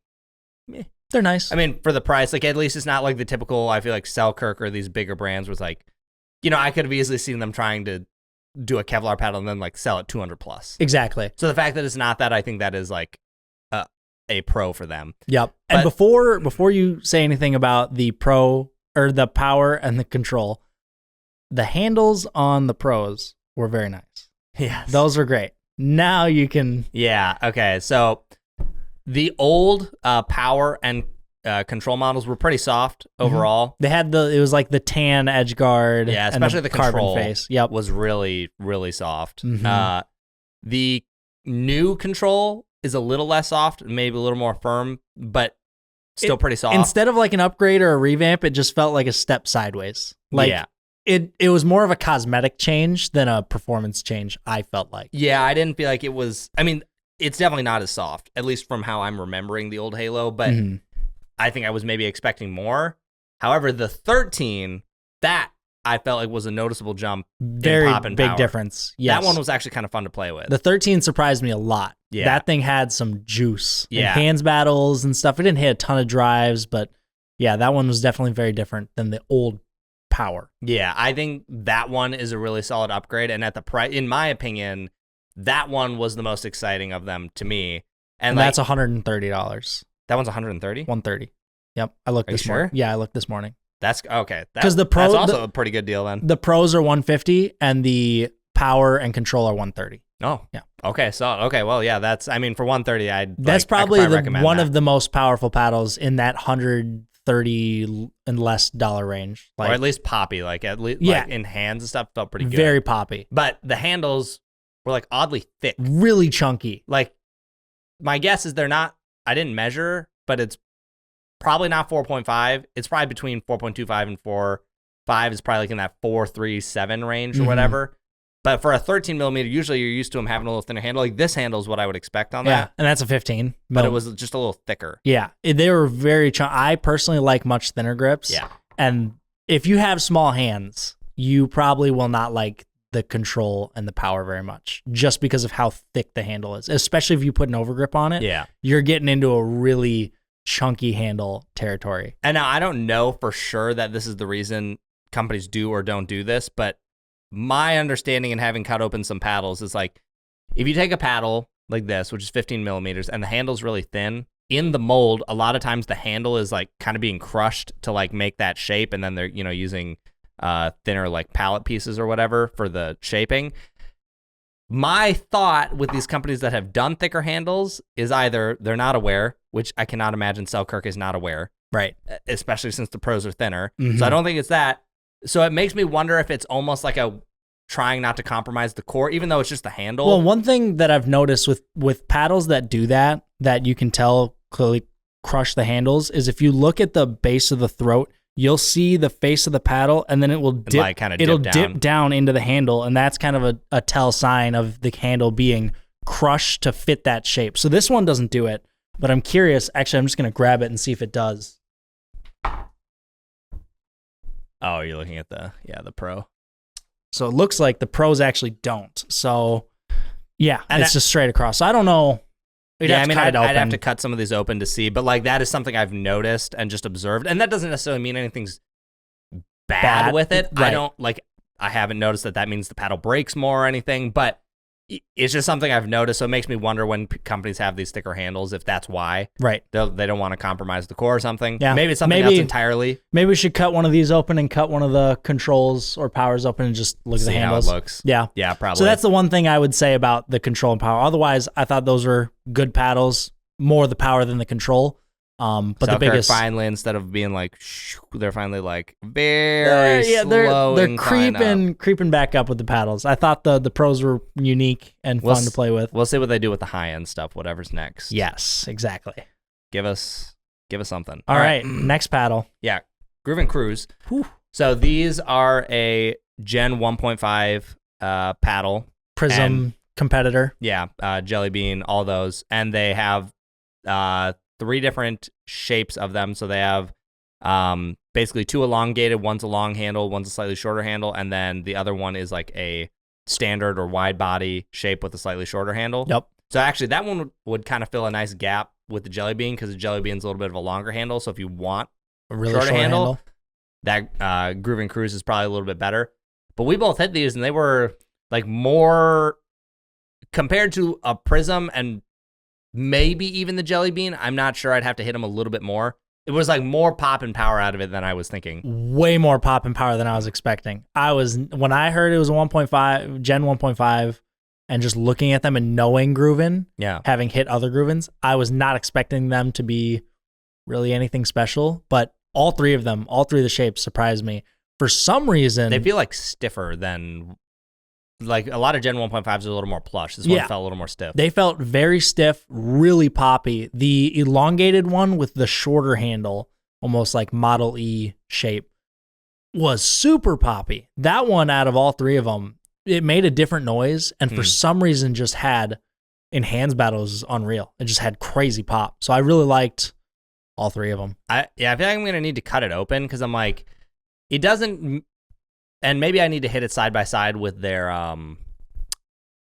meh. They're nice. I mean, for the price, like at least it's not like the typical. I feel like Selkirk or these bigger brands was like, you know, I could have easily seen them trying to do a Kevlar paddle and then like sell it 200 plus. Exactly. So the fact that it's not that, I think that is like a pro for them. Yep. And before you say anything about the Pro or the Power and the Control, the handles on the pros were very nice. Yes. Those were great. Now you can. Yeah. Okay. So the old power and control models were pretty soft overall. They had it was like the tan edge guard. Yeah, especially the carbon control face. Yep. was really, really soft. Mhm. The new control is a little less soft, maybe a little more firm, but still pretty soft. Instead of like an upgrade or a revamp, it just felt like a step sideways. Like, yeah. It was more of a cosmetic change than a performance change, I felt like. Yeah, I didn't feel like it was. I mean, it's definitely not as soft, at least from how I'm remembering the old Halo, but I think I was maybe expecting more. However, the 13, that I felt like was a noticeable jump. Very in pop and big power. difference. Yes. That one was actually kind of fun to play with. The 13 surprised me a lot. Yeah. That thing had some juice. Yeah. And hands battles and stuff. It didn't hit a ton of drives, but yeah, that one was definitely very different than the old power. Yeah, I think that one is a really solid upgrade, and at the price, in my opinion, that one was the most exciting of them to me. And like, that's $130. That one's 130. 130. Yep, I looked this morning. Yeah, I looked this morning. That's okay. Because that's also a pretty good deal then. The pros are 150, and the power and control are 130. Oh, yeah. Okay, so well, yeah. That's for 130. That's probably one that. of the most powerful paddles in that 130 and less dollar range, or at least poppy. Like at least like in hands and stuff felt pretty good. Very poppy. But the handles were like oddly thick, really chunky. Like my guess is they're not. I didn't measure, but it's probably not 4.5. It's probably between 4.25 and 4.5. It's probably like in that 4.37 range or whatever. But for a 13 millimeter, usually you're used to them having a little thinner handle. Like this handle is what I would expect on that. Yeah, and that's a 15. But it was just a little thicker. Yeah, they were very chunky. I personally like much thinner grips. Yeah. And if you have small hands, you probably will not like the control and the power very much, just because of how thick the handle is. Especially if you put an overgrip on it. Yeah. You're getting into a really chunky handle territory. And now I don't know for sure that this is the reason companies do or don't do this, but my understanding and having cut open some paddles is like, if you take a paddle like this, which is 15 millimeters, and the handle's really thin, in the mold, a lot of times the handle is like kind of being crushed to like make that shape, and then they're using thinner like pallet pieces or whatever for the shaping. My thought with these companies that have done thicker handles is either they're not aware, which I cannot imagine Selkirk is not aware, right? Especially since the pros are thinner. So I don't think it's that. So it makes me wonder if it's almost like a trying not to compromise the core, even though it's just the handle. Well, one thing that I've noticed with paddles that do that you can tell clearly crush the handles, is if you look at the base of the throat, you'll see the face of the paddle, and then it will dip, like dip down into the handle, and that's kind of a tell sign of the handle being crushed to fit that shape. So this one doesn't do it, but I'm curious. Actually, I'm just going to grab it and see if it does. Oh, you're looking at the Pro. So it looks like the pros actually don't. So yeah, and it's just straight across. So I don't know. I'd have to cut some of these open to see, but like that is something I've noticed and just observed, and that doesn't necessarily mean anything's bad with it. Right. I haven't noticed that means the paddle breaks more or anything, but it's just something I've noticed. So it makes me wonder when companies have these thicker handles, if that's why. Right. They don't want to compromise the core or something. Yeah. Maybe it's something else entirely. Maybe we should cut one of these open and cut one of the controls or powers open and just look at the handles. See how it looks. Yeah. Yeah, probably. So that's the one thing I would say about the control and power. Otherwise, I thought those were good paddles, more the power than the control. But Selkirk the biggest, finally, instead of being like, they're finally like very slow. They're creeping back up with the paddles. I thought the pros were unique and fun to play with. We'll see what they do with the high end stuff. Whatever's next. Yes, exactly. Give us something. All right, next paddle. Yeah, GRUVN Cruz. Whew. So these are a Gen 1.5 paddle. Prism competitor. Yeah, Jelly Bean, all those, and they have 3 different shapes of them. So they have basically 2 elongated, one's a long handle, one's a slightly shorter handle, and then the other one is like a standard or wide body shape with a slightly shorter handle. Yep. So actually that one would kind of fill a nice gap with the Jelly Bean, because the Jelly Bean's a little bit of a longer handle. So if you want a really short handle, that GRUVN Cruz is probably a little bit better. But we both hit these, and they were like more compared to a Prism and maybe even the Jelly Bean. I'm not sure. I'd have to hit them a little bit more. It was like more pop and power out of it than I was thinking. Way more pop and power than I was expecting. When I heard it was a 1.5, Gen 1.5, and just looking at them and knowing GRUVN, having hit other GRUVNs, I was not expecting them to be really anything special. But all three of the shapes surprised me. For some reason, they feel like stiffer than, like a lot of Gen 1.5s are a little more plush. This one felt a little more stiff. They felt very stiff, really poppy. The elongated one with the shorter handle, almost like Model E shape, was super poppy. That one out of all three of them, it made a different noise, and for some reason just had, in hands battles, unreal. It just had crazy pop. So I really liked all three of them. I feel like I'm going to need to cut it open because I'm like, it doesn't... And maybe I need to hit it side by side with their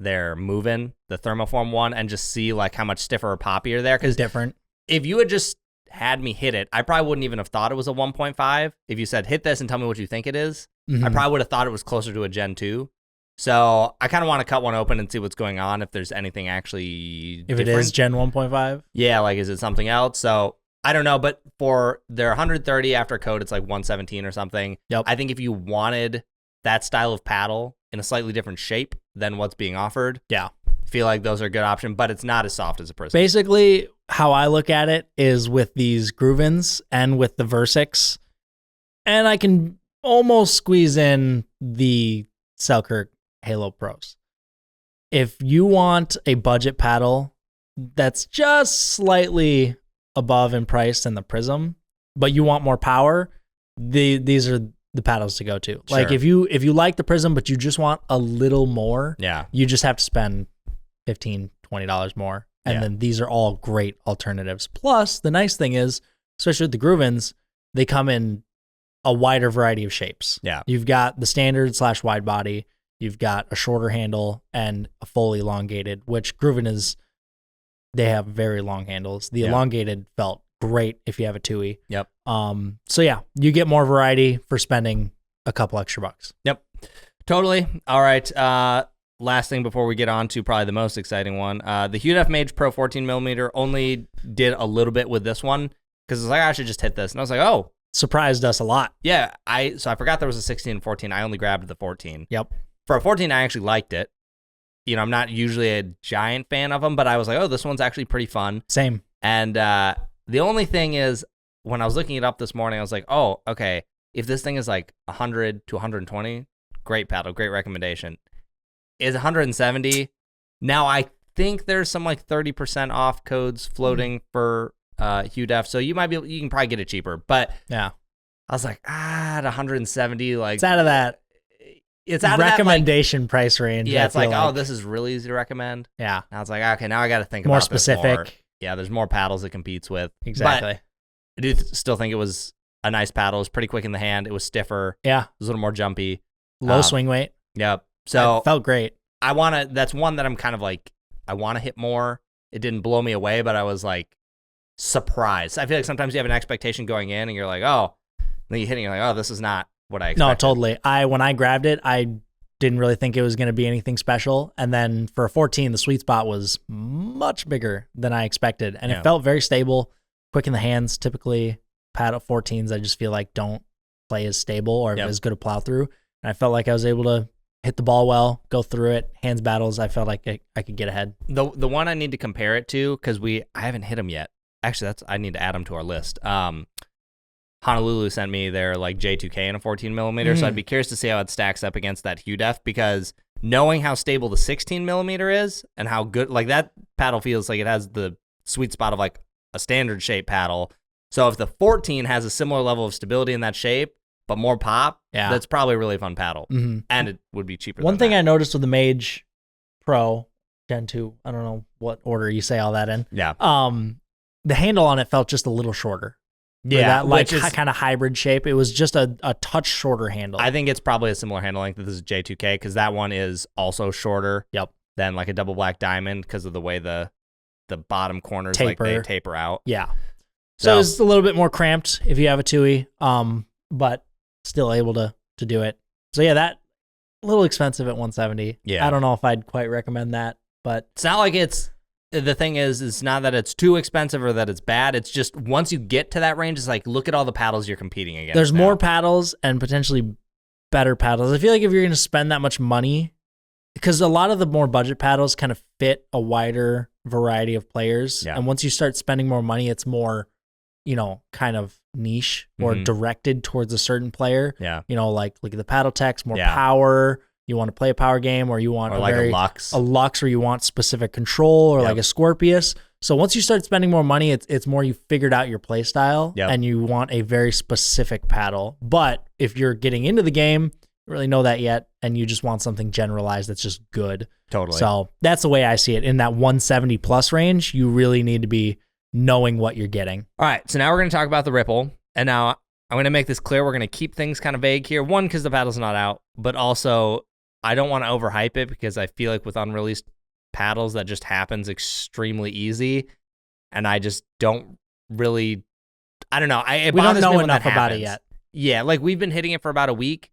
move-in, the thermoform one, and just see like how much stiffer or poppier there. Because different. If you had just had me hit it, I probably wouldn't even have thought it was a 1.5. If you said hit this and tell me what you think it is, I probably would have thought it was closer to a Gen 2. So I kind of want to cut one open and see what's going on, if there's anything actually If different. it is Gen 1.5? Yeah, like is it something else? So I don't know, but for their 130 after code, it's like 117 or something. Yep. I think if you wanted that style of paddle in a slightly different shape than what's being offered, I feel like those are a good option, but it's not as soft as a Prism. Basically, how I look at it is with these GRUVNs and with the Versix, and I can almost squeeze in the Selkirk Halo Pros. If you want a budget paddle that's just slightly above in price than the Prism, but you want more power, these are the paddles to go to. Sure. Like if you like the Prism, but you just want a little more, you just have to spend $15, $20 more. And then these are all great alternatives. Plus, the nice thing is, especially with the GRUVNs, they come in a wider variety of shapes. Yeah. You've got the standard / wide body, you've got a shorter handle and a full elongated, which GRUVN they have very long handles. The elongated felt great if you have a 2E. Yep. So yeah, you get more variety for spending a couple extra bucks. Yep. Totally. All right. Last thing before we get on to probably the most exciting one. The Hudef Mage Pro 14mm only did a little bit with this one because it's like, I should just hit this. And I was like, oh. Surprised us a lot. Yeah. So I forgot there was a 16 and 14. I only grabbed the 14. Yep. For a 14, I actually liked it. You know, I'm not usually a giant fan of them, but I was like, oh, this one's actually pretty fun. Same. And the only thing is, when I was looking it up this morning, I was like, oh, okay, if this thing is like 100 to 120, great paddle, great recommendation. Is 170. Now, I think there's some like 30% off codes floating for Hudef, so you can probably get it cheaper. But yeah, I was like, at 170, like it's out of that. It's out recommendation of that, like, price range. Yeah, it's like, oh, this is really easy to recommend. Yeah. And I was like, okay, now I got to think more about specific. This more. Yeah, there's more paddles it competes with. Exactly. But I do still think it was a nice paddle. It was pretty quick in the hand. It was stiffer. Yeah. It was a little more jumpy. Low swing weight. Yep. So it felt great. That's one that I'm kind of like, I want to hit more. It didn't blow me away, but I was like surprised. I feel like sometimes you have an expectation going in and you're like, oh, and then you hit it and you're like, oh, this is not what I expected. No, totally. When I grabbed it, I didn't really think it was going to be anything special. And then for a 14, the sweet spot was much bigger than I expected. And it felt very stable, quick in the hands. Typically, paddle 14s, I just feel like don't play as stable or as good a plow through. And I felt like I was able to hit the ball well, go through it. Hands battles, I felt like I could get ahead. The one I need to compare it to, because I haven't hit them yet. Actually, I need to add them to our list. Honolulu sent me their like J2K in a 14mm, so I'd be curious to see how it stacks up against that Hudef, because knowing how stable the 16mm is and how good, like that paddle feels like it has the sweet spot of like a standard shape paddle. So if the 14 has a similar level of stability in that shape, but more pop, that's probably a really fun paddle. Mm-hmm. And it would be cheaper. One thing I noticed with the Mage Pro Gen 2, I don't know what order you say all that in. Yeah. The handle on it felt just a little shorter. Yeah, that like kind of hybrid shape. It was just a touch shorter handle. I think it's probably a similar handle length to this J2K, because that one is also shorter than like a double black diamond because of the way the bottom corners like they taper out. Yeah. So it's a little bit more cramped if you have a 2E, but still able to do it. So yeah, that a little expensive at 170. Yeah. I don't know if I'd quite recommend that, but it's not like it's the thing is, it's not that it's too expensive or that it's bad. It's just once you get to that range, it's like, look at all the paddles you're competing against. There's more paddles and potentially better paddles. I feel like if you're going to spend that much money, because a lot of the more budget paddles kind of fit a wider variety of players. Yeah. And once you start spending more money, it's more, kind of niche or directed towards a certain player. Yeah. Like look at the paddle techs, more power. You want to play a power game, or you want a Lux. A Lux, or you want specific control, or like a Scorpius. So once you start spending more money, it's more you figured out your play style and you want a very specific paddle. But if you're getting into the game, you don't really know that yet, and you just want something generalized that's just good. Totally. So that's the way I see it. In that 170 plus range, you really need to be knowing what you're getting. All right, so now we're going to talk about the Ripple. And now I'm going to make this clear. We're going to keep things kind of vague here. One, because the paddle's not out, but also I don't want to overhype it because I feel like with unreleased paddles, that just happens extremely easy. And I just don't really, I don't know. We don't know enough about it yet. Yeah, like we've been hitting it for about a week.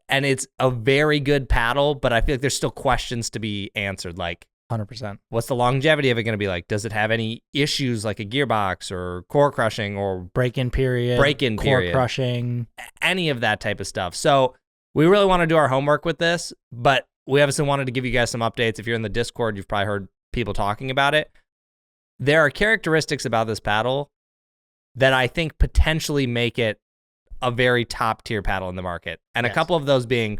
And it's a very good paddle, but I feel like there's still questions to be answered. Like, 100%. What's the longevity of it going to be like? Does it have any issues like a gearbox or core crushing or break-in period, core crushing, any of that type of stuff? So we really want to do our homework with this, but we obviously wanted to give you guys some updates. If you're in the Discord, you've probably heard people talking about it. There are characteristics about this paddle that I think potentially make it a very top tier paddle in the market. And a couple of those being,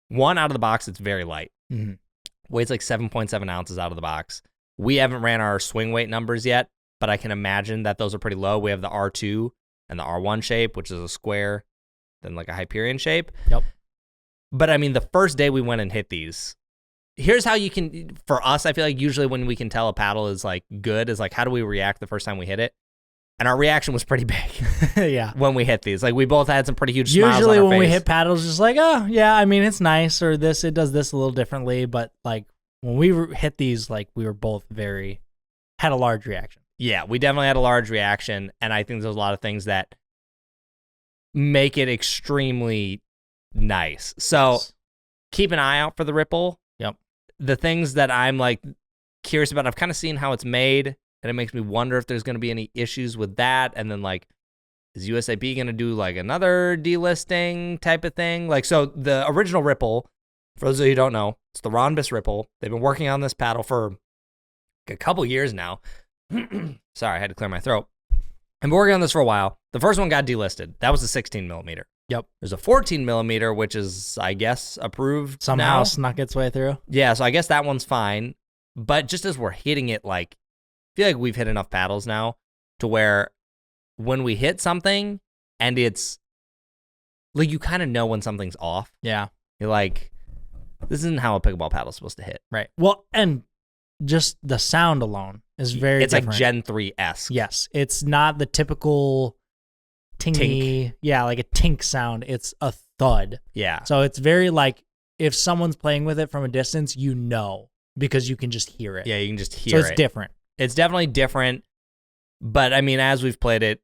one, out of the box, it's very light. Mm-hmm. Weighs like 7.7 ounces out of the box. We haven't ran our swing weight numbers yet, but I can imagine that those are pretty low. We have the R2 and the R1 shape, which is a square, then like a Hyperion shape. Yep. But I mean, the first day we went and hit these, here's how you can, for us, I feel like usually when we can tell a paddle is like good is like, how do we react the first time we hit it? And our reaction was pretty big. Yeah. When we hit these. Like we both had some pretty huge smiles on our face. Usually when we hit paddles, just like, oh, yeah, I mean, it's nice, or it does this a little differently. But like when we hit these, like we were both had a large reaction. Yeah, we definitely had a large reaction. And I think there's a lot of things that make it extremely nice. So keep an eye out for the Ripple. Yep. The things that I'm like curious about, I've kind of seen how it's made. And it makes me wonder if there's going to be any issues with that. And then, like, is USAP going to do, like, another delisting type of thing? Like, so the original Ripple, for those of you who don't know, it's the Ronbus Ripple. They've been working on this paddle for a couple years now. Sorry, I had to clear my throat. And we're working on this for a while. The first one got delisted. That was a 16 millimeter. Yep. There's a 14 millimeter, which is, I guess, approved somehow now. Snuck its way through. Yeah, so I guess that one's fine. But just as we're hitting it, like, I feel like we've hit enough paddles now to where when we hit something and it's like you kind of know when something's off. Yeah. You're like, this isn't how a pickleball paddle is supposed to hit. Right. Well, and just the sound alone is very different. Like Gen 3-esque. Yes. It's not the typical tingy, yeah, like a tink sound. It's a thud. Yeah. So it's very like if someone's playing with it from a distance, you know, because you can just hear it. Yeah, you can just hear it. So it's different. It's definitely different, but I mean, as we've played it,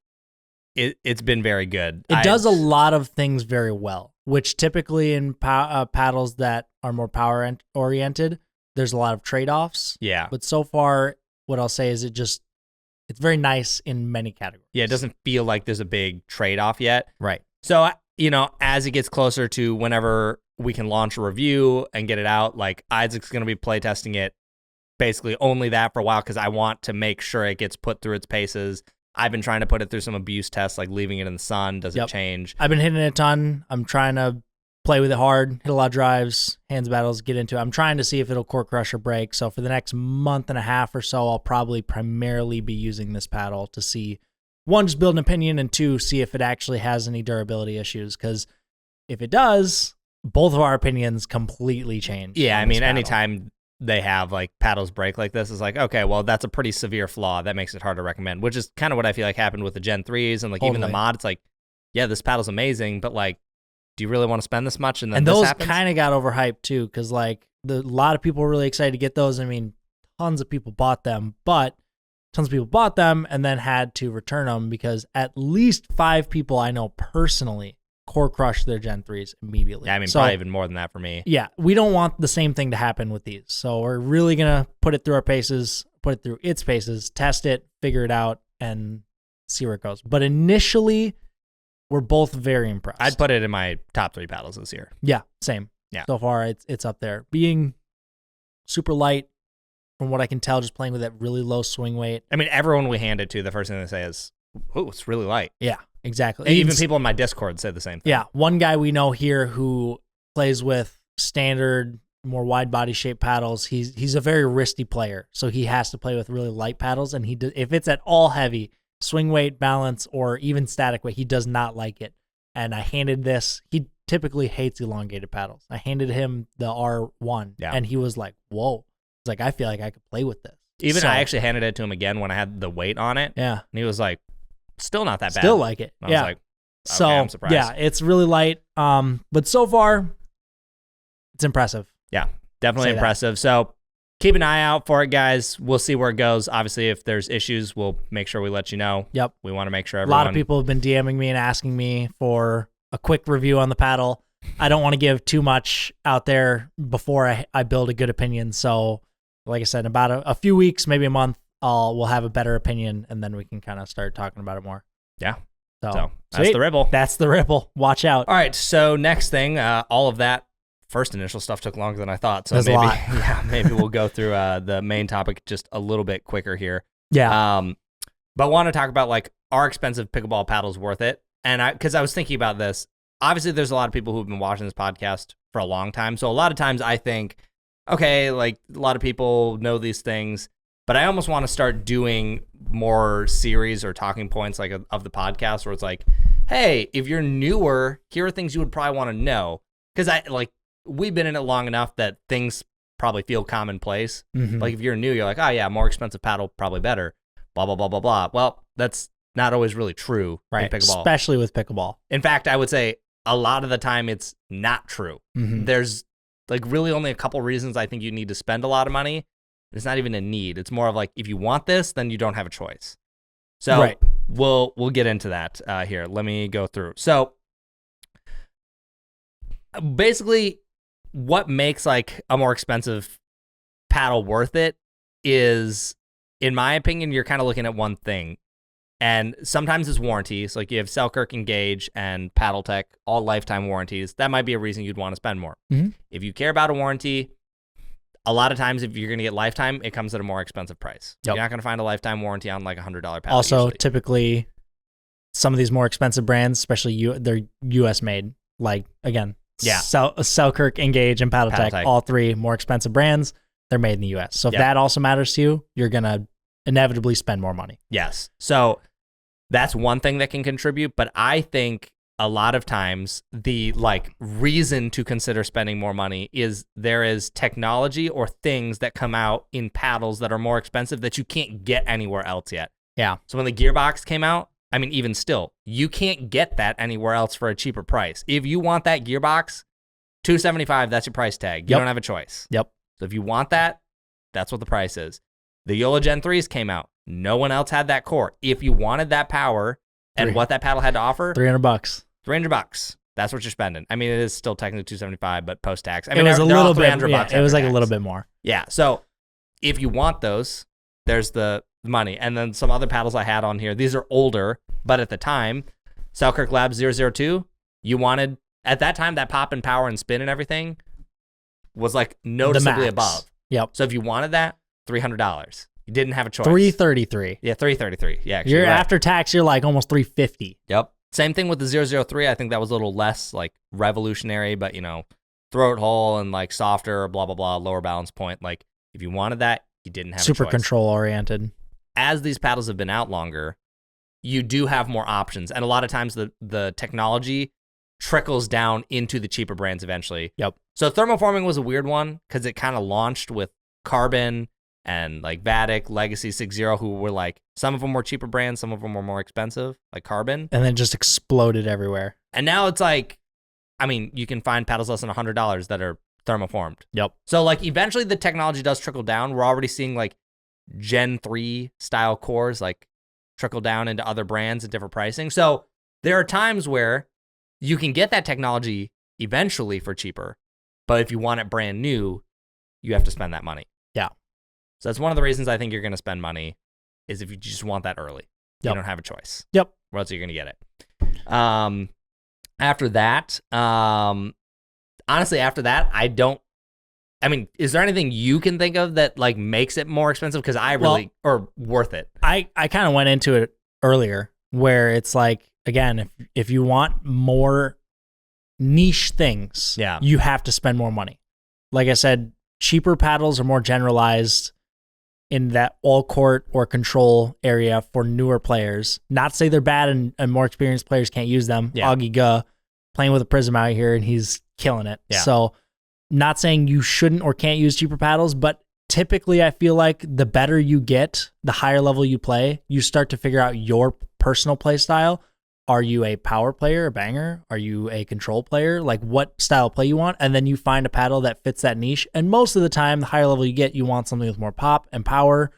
it's been very good. It does a lot of things very well, which typically in paddles that are more power oriented, there's a lot of trade-offs. Yeah. But so far, what I'll say is it's very nice in many categories. Yeah, it doesn't feel like there's a big trade-off yet. Right. So, as it gets closer to whenever we can launch a review and get it out, like Isaac's going to be playtesting it. Basically only that for a while because I want to make sure it gets put through its paces. I've been trying to put it through some abuse tests, like leaving it in the sun. Does it change? I've been hitting it a ton. I'm trying to play with it hard, hit a lot of drives, hands battles, get into it. I'm trying to see if it'll core crush or break. So for the next month and a half or so, I'll probably primarily be using this paddle to see, one, just build an opinion, and two, see if it actually has any durability issues. Because if it does, both of our opinions completely change. Yeah, I mean, anytime they have like paddles break like this, is like, okay, well, that's a pretty severe flaw. That makes it hard to recommend, which is kind of what I feel like happened with the Gen 3s and like even the mod. It's like, yeah, this paddle's amazing, but like, do you really want to spend this much? And then those kind of got overhyped too, because like a lot of people were really excited to get those. I mean, tons of people bought them, and then had to return them because at least 5 people I know personally core crush their Gen 3s immediately. Yeah, I mean, probably even more than that for me. Yeah, we don't want the same thing to happen with these. So we're really going to put it through our paces, put it through its paces, test it, figure it out, and see where it goes. But initially, we're both very impressed. I'd put it in my top 3 paddles this year. Yeah, same. Yeah. So far, it's up there. Being super light, from what I can tell, just playing with that really low swing weight. I mean, everyone we hand it to, the first thing they say is, "Oh, it's really light." Yeah, exactly. And even people in my Discord say the same thing. Yeah, one guy we know here who plays with standard, more wide body shaped paddles. He's a very wristy player, so he has to play with really light paddles. And if it's at all heavy, swing weight, balance, or even static weight, he does not like it. And I handed this. He typically hates elongated paddles. I handed him the R1, and he was like, "Whoa." He's like, "I feel like I could play with this." Even I actually handed it to him again when I had the weight on it. Yeah. And he was like, "Still not that bad." Still like it. And I was like, okay, so I'm surprised. yeah, it's really light. But so far, it's impressive. Yeah, definitely impressive. So keep an eye out for it, guys. We'll see where it goes. Obviously, if there's issues, we'll make sure we let you know. Yep. We want to make sure A everyone... lot of people have been DMing me and asking me for a quick review on the paddle. I don't want to give too much out there before I build a good opinion. So, like I said, in about a few weeks, maybe a month, we'll have a better opinion, and then we can kind of start talking about it more. Yeah. So that's the Ripple. That's the Ripple. Watch out. All right. So next thing, all of that first initial stuff took longer than I thought. So There's maybe, a lot. maybe we'll go through the main topic just a little bit quicker here. Yeah. But want to talk about, like, are expensive pickleball paddles worth it? And because I was thinking about this, obviously there's a lot of people who've been watching this podcast for a long time. So a lot of times I think, okay, like, a lot of people know these things, but I almost want to start doing more series or talking points like of the podcast where it's like, hey, if you're newer, here are things you would probably want to know. Because we've been in it long enough that things probably feel commonplace. Mm-hmm. Like if you're new, you're like, oh yeah, more expensive paddle, probably better, blah, blah, blah, blah, blah. Well, that's not always really true in pickleball. Especially with pickleball. In fact, I would say a lot of the time it's not true. Mm-hmm. There's like really only a couple reasons I think you need to spend a lot of money. It's not even a need. It's more of like, if you want this, then you don't have a choice. So we'll get into that here. Let me go through. So basically, what makes like a more expensive paddle worth it is, in my opinion, you're kind of looking at one thing. And sometimes it's warranties. Like you have Selkirk, Engage, and PaddleTech, all lifetime warranties. That might be a reason you'd want to spend more. Mm-hmm. If you care about a warranty, a lot of times if you're going to get lifetime, it comes at a more expensive price. Yep. You're not going to find a lifetime warranty on like $100 paddle. Also, usually. Typically, some of these more expensive brands, especially they're U.S. made. Like, again, Selkirk, Engage, and PaddleTech, all three more expensive brands. They're made in the U.S. So if that also matters to you, you're going to inevitably spend more money. Yes. So that's one thing that can contribute. But I think a lot of times the like reason to consider spending more money is there is technology or things that come out in paddles that are more expensive that you can't get anywhere else yet. Yeah. So when the gearbox came out, I mean, even still, you can't get that anywhere else for a cheaper price. If you want that gearbox, $275, that's your price tag. You don't have a choice. Yep. So if you want that, that's what the price is. The YOLO Gen 3s came out. No one else had that core. If you wanted that power and what that paddle had to offer, $300. $300. That's what you're spending. I mean, it is still technically $275, but post tax. I mean, it was a little bit. $300. It was like a little bit more. Yeah. So if you want those, there's the money. And then some other paddles I had on here. These are older, but at the time, Selkirk Labs 002, you wanted at that time that pop and power and spin and everything was like noticeably above. Yep. So if you wanted that, $300. You didn't have a choice. $333. Yeah, $333. Yeah, actually, you're after tax. You're like almost $350. Yep. Same thing with the 003. I think that was a little less like revolutionary, but you know, throat hole and like softer, blah blah blah, lower balance point. Like if you wanted that, you didn't have super a choice. Control oriented. As these paddles have been out longer, you do have more options, and a lot of times the technology trickles down into the cheaper brands eventually. Yep. So thermoforming was a weird one because it kind of launched with Carbon and like Vatic, Legacy 6.0, who were like, some of them were cheaper brands, some of them were more expensive, like Carbon. And then just exploded everywhere. And now it's like, I mean, you can find paddles less than $100 that are thermoformed. Yep. So like eventually the technology does trickle down. We're already seeing like Gen 3 style cores like trickle down into other brands at different pricing. So there are times where you can get that technology eventually for cheaper, but if you want it brand new, you have to spend that money. Yeah. So that's one of the reasons I think you're going to spend money is if you just want that early. Yep. You don't have a choice. Yep. Or else you're going to get it. After that, honestly, after that, is there anything you can think of that like makes it more expensive? Because or worth it? I kind of went into it earlier where it's like, again, if you want more niche things, you have to spend more money. Like I said, cheaper paddles are more generalized in that all court or control area for newer players. Not to say they're bad and more experienced players can't use them. Augie Guh playing with a Prism out here and he's killing it. Yeah. So not saying you shouldn't or can't use cheaper paddles, but typically I feel like the better you get, the higher level you play, you start to figure out your personal play style. Are you a power player, a banger? Are you a control player? Like what style of play you want? And then you find a paddle that fits that niche. And most of the time, the higher level you get, you want something with more pop and power,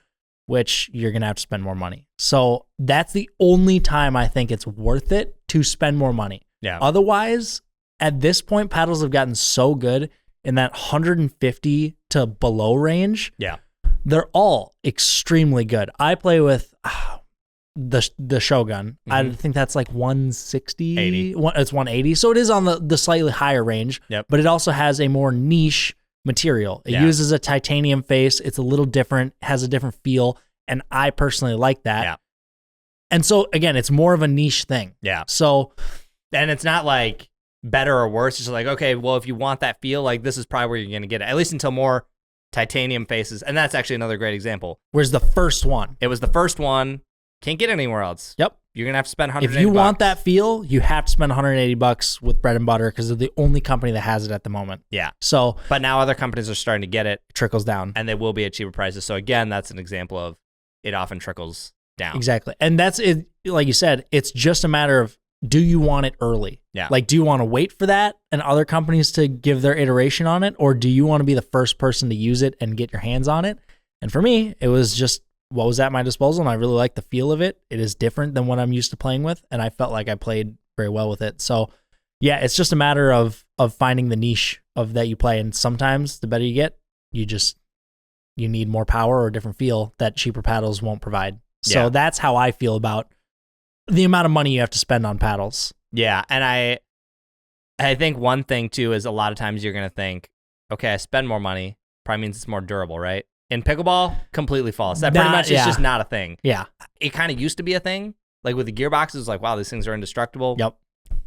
which you're going to have to spend more money. So that's the only time I think it's worth it to spend more money. Yeah. Otherwise, at this point, paddles have gotten so good in that 150 to below range. Yeah. They're all extremely good. I play with the Shogun. I think that's like 160. 80. It's 180. So it is on the slightly higher range. Yep. But it also has a more niche material. It uses a titanium face. It's a little different, has a different feel. And I personally like that. Yeah. And so again, it's more of a niche thing. Yeah. So, and it's not like better or worse. It's just like, okay, well, if you want that feel, like this is probably where you're going to get it, at least until more titanium faces. And that's actually another great example. Where's the first one? It was the first one. Can't get it anywhere else. Yep. You're going to have to spend $180. If you want that feel, you have to spend $180 with bread and butter because they're the only company that has it at the moment. Yeah. So, but now other companies are starting to get it. Trickles down. And they will be at cheaper prices. So again, that's an example of it often trickles down. Exactly. And that's it. Like you said, it's just a matter of, do you want it early? Yeah. Like, do you want to wait for that and other companies to give their iteration on it? Or do you want to be the first person to use it and get your hands on it? And for me, it was just what was at my disposal. And I really like the feel of it. It is different than what I'm used to playing with. And I felt like I played very well with it. So yeah, it's just a matter of finding the niche of that you play. And sometimes the better you get, you need more power or a different feel that cheaper paddles won't provide. So that's how I feel about the amount of money you have to spend on paddles. Yeah. And I think one thing too is a lot of times you're going to think, okay, I spend more money, probably means it's more durable, right? In pickleball, completely false. That pretty much is just not a thing. Yeah. It kind of used to be a thing. Like with the gearboxes, like, wow, these things are indestructible. Yep.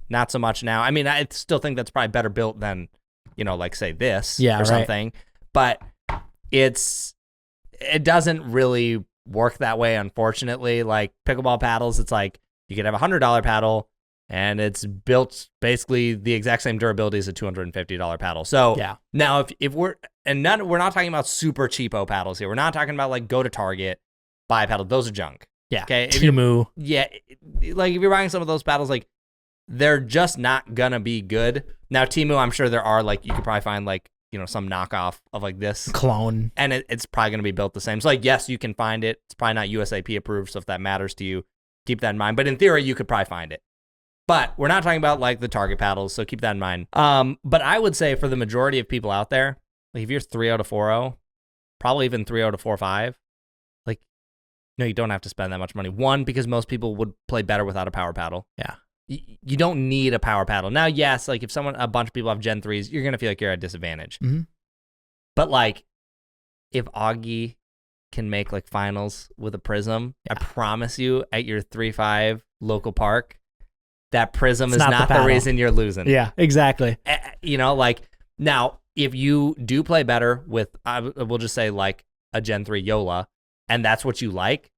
Not so much now. I mean, I still think that's probably better built than, like say this or something. But it doesn't really work that way, unfortunately. Like pickleball paddles, it's like you could have $100 paddle and it's built basically the exact same durability as a $250 paddle. So now if we're not talking about super cheapo paddles here. We're not talking about like go to Target, buy a paddle. Those are junk. Yeah. Okay. Temu. Like if you're buying some of those paddles, like they're just not gonna be good. Now Temu, I'm sure there are like you could probably find like some knockoff of like this clone, and it's probably gonna be built the same. So like yes, you can find it. It's probably not USAP approved. So if that matters to you, keep that in mind. But in theory, you could probably find it. But we're not talking about like the Target paddles, so keep that in mind. But I would say for the majority of people out there, like if you're 3.0 to 4.0, probably even 3.0 to 4.5, like no, you don't have to spend that much money. One, because most people would play better without a power paddle. Yeah. You don't need a power paddle. Now, yes, like if a bunch of people have Gen 3s, you're gonna feel like you're at a disadvantage. Mm-hmm. But like if Augie can make like finals with a Prism, I promise you at your 3.5 local park, that Prism is not the reason you're losing. Yeah, exactly. Like now, if you do play better with, we'll just say like a Gen 3 Yola, and that's what you like,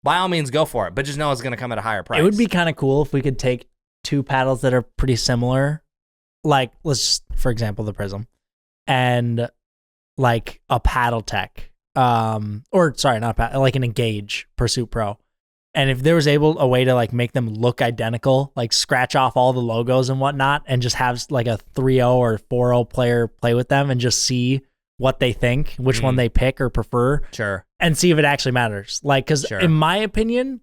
by all means go for it. But just know it's going to come at a higher price. It would be kind of cool if we could take two paddles that are pretty similar, like let's just, for example, the Prism, and like a paddle tech, or sorry, not a paddle, like an Engage Pursuit Pro. And if there was a way to like make them look identical, like scratch off all the logos and whatnot, and just have like a 3.0 or 4.0 player play with them and just see what they think, which one they pick or prefer. Sure. And see if it actually matters. Like, because in my opinion,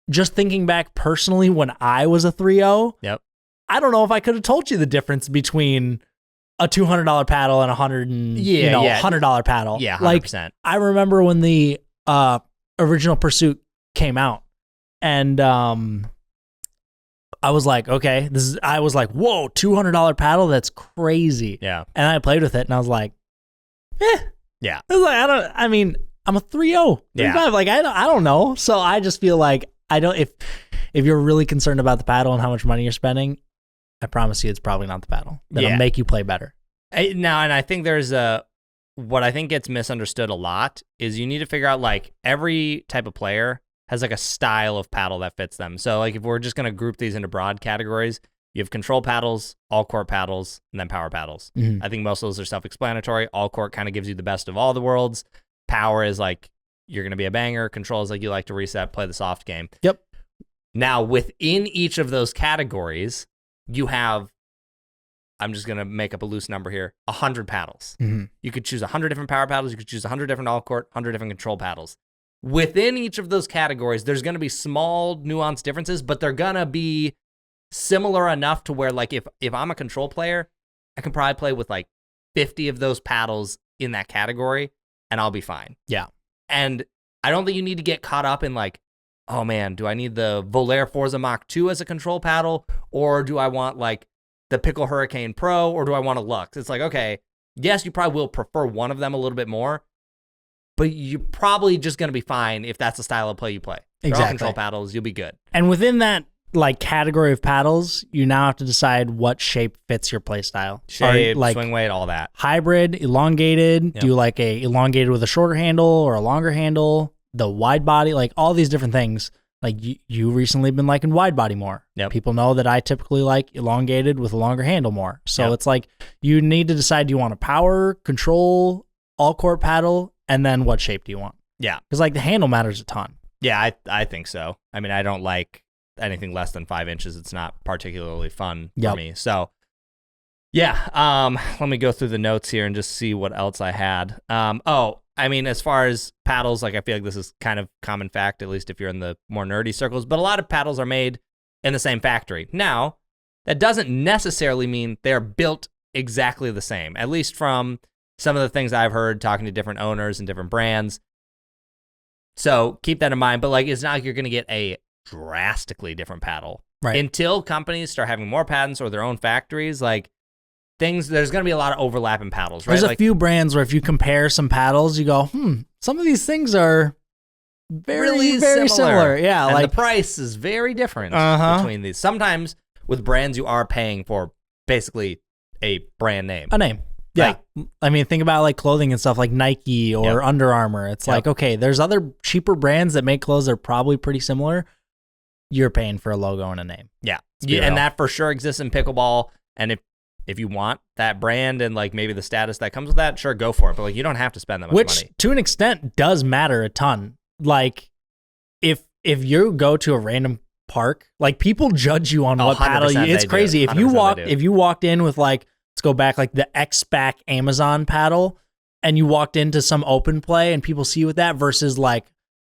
just thinking back personally when I was a 3.0, I don't know if I could have told you the difference between a $200 paddle and $100 paddle. Yeah, 100%. Like, I remember when the original Pursuit came out, and I was like, okay, I was like, whoa, $200 paddle, that's crazy. Yeah. And I played with it, and I was like, Yeah. I was like, I'm a 3-0. Yeah. Like, I don't know. So I just feel like if you're really concerned about the paddle and how much money you're spending, I promise you it's probably not the paddle. That'll make you play better. Now, and I think there's what I think gets misunderstood a lot is you need to figure out, like, every type of player has like a style of paddle that fits them. So like if we're just going to group these into broad categories, you have control paddles, all court paddles, and then power paddles. Mm-hmm. I think most of those are self-explanatory. All court kind of gives you the best of all the worlds. Power is like, you're going to be a banger. Control is like, you like to reset, play the soft game. Yep. Now within each of those categories, you have, I'm just going to make up a loose number here, 100 paddles. Mm-hmm. You could choose 100 different power paddles. You could choose 100 different all court, 100 different control paddles. Within each of those categories, there's going to be small nuanced differences, but they're going to be similar enough to where, like, if I'm a control player, I can probably play with like 50 of those paddles in that category, and I'll be fine. Yeah. And I don't think you need to get caught up in like, oh man, do I need the Volair Forza Mach 2 as a control paddle, or do I want like the Pickle Hurricane Pro, or do I want a Lux? It's like, okay, yes, you probably will prefer one of them a little bit more, but you're probably just going to be fine if that's the style of play you play. They're all control paddles, you'll be good. And within that like category of paddles, you now have to decide what shape fits your play style. Shape, like, swing weight, all that. Hybrid, elongated, do like a elongated with a shorter handle or a longer handle, the wide body, like all these different things. Like you recently been liking wide body more. Yep. People know that I typically like elongated with a longer handle more. So it's like you need to decide, do you want a power, control, all court paddle, and then what shape do you want? Yeah. Because like the handle matters a ton. Yeah, I think so. I mean, I don't like anything less than 5 inches. It's not particularly fun for me. So yeah, let me go through the notes here and just see what else I had. I mean, as far as paddles, like I feel like this is kind of common fact, at least if you're in the more nerdy circles, but a lot of paddles are made in the same factory. Now, that doesn't necessarily mean they're built exactly the same, at least from some of the things I've heard talking to different owners and different brands. So keep that in mind, but like, it's not like you're going to get a drastically different paddle. Right. Until companies start having more patents or their own factories, like, there's going to be a lot of overlap in paddles, right? There's a few brands where if you compare some paddles, you go, some of these things are very similar. Yeah. And like the price is very different between these. Sometimes with brands, you are paying for basically a brand name. A name. Yeah. Like, I mean, think about like clothing and stuff like Nike or Under Armour. It's like, okay, there's other cheaper brands that make clothes that are probably pretty similar. You're paying for a logo and a name. Yeah. And that for sure exists in pickleball. And if you want that brand and like maybe the status that comes with that, sure, go for it. But like, you don't have to spend that much money. Which to an extent does matter a ton. Like if you go to a random park, like people judge you on what paddle you, it's crazy. If you walked in with like, let's go back, like the X-Back Amazon paddle, and you walked into some open play and people see you with that versus like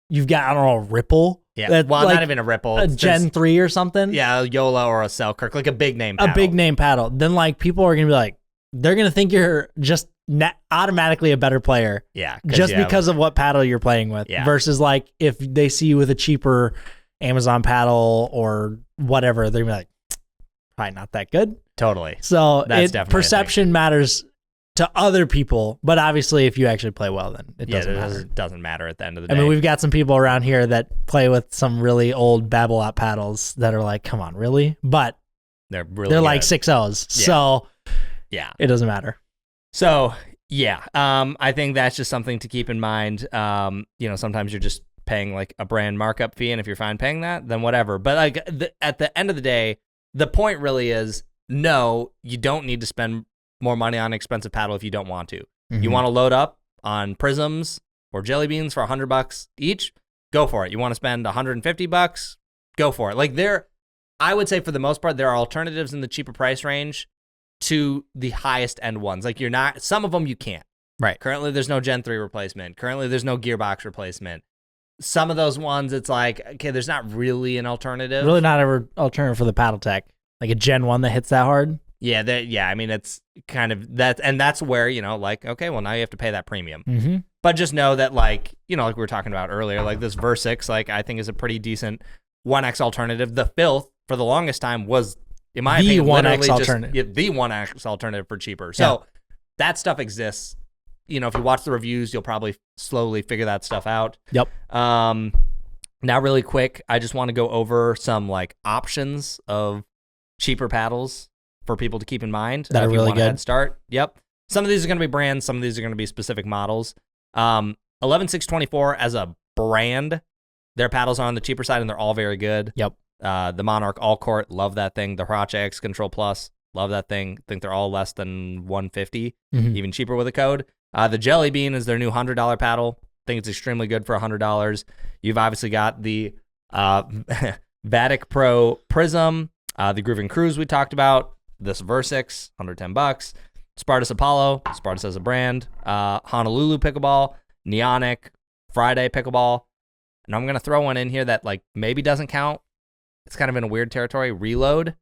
you've got, I don't know, a Ripple. Yeah, well, like not even a Ripple. A Gen 3 or something. Yeah, a Yola or a Selkirk, like a big name paddle. A big name paddle. Then like people are going to be like, they're going to think you're just automatically a better player. Yeah. Just because of what paddle you're playing with. Yeah. Versus like if they see you with a cheaper Amazon paddle or whatever, they're going to be like, probably not that good. Totally. So perception matters to other people, but obviously if you actually play well, then it doesn't matter. It doesn't matter at the end of the day. I mean, we've got some people around here that play with some really old Babolat paddles that are like, come on, really? But they're really like 6-0s. Yeah. So yeah, it doesn't matter. So yeah, I think that's just something to keep in mind. Sometimes you're just paying like a brand markup fee, and if you're fine paying that, then whatever. But like at the end of the day, the point really is, no, you don't need to spend more money on an expensive paddle if you don't want to. Mm-hmm. You want to load up on prisms or jelly beans for $100 each, go for it. You want to spend $150, go for it. Like I would say for the most part, there are alternatives in the cheaper price range to the highest end ones. Like some of them you can't. Right. Currently, there's no Gen 3 replacement. Currently, there's no gearbox replacement. Some of those ones, it's like, okay, there's not really an alternative. Really not an alternative for the paddle tech. like a Gen 1 that hits that hard. Yeah, I mean, it's kind of that, and that's where, like, okay, well, now you have to pay that premium. Mm-hmm. But just know that, like, like we were talking about earlier, like this Versix, like, I think is a pretty decent 1X alternative. The Filth, for the longest time, was, in my opinion, literally the 1X alternative for cheaper. So that stuff exists. If you watch the reviews, you'll probably slowly figure that stuff out. Yep. Now, really quick, I just want to go over some, like, options of cheaper paddles for people to keep in mind. That are really good. Head start. Yep. Some of these are going to be brands. Some of these are going to be specific models. 11624 as a brand, their paddles are on the cheaper side, and they're all very good. Yep. The Monarch All Court, love that thing. The Hirachi X Control Plus, love that thing. Think they're all less than $150, even cheaper with a code. The Jelly Bean is their new $100 paddle. Think it's extremely good for $100. You've obviously got the Vatic Pro Prism, the GRUVN Cruz we talked about, this Versix, $110. Spartus Apollo, Spartus as a brand, Honolulu Pickleball, Neonic, Friday Pickleball, and I'm going to throw one in here that, like, maybe doesn't count. It's kind of in a weird territory, Reload.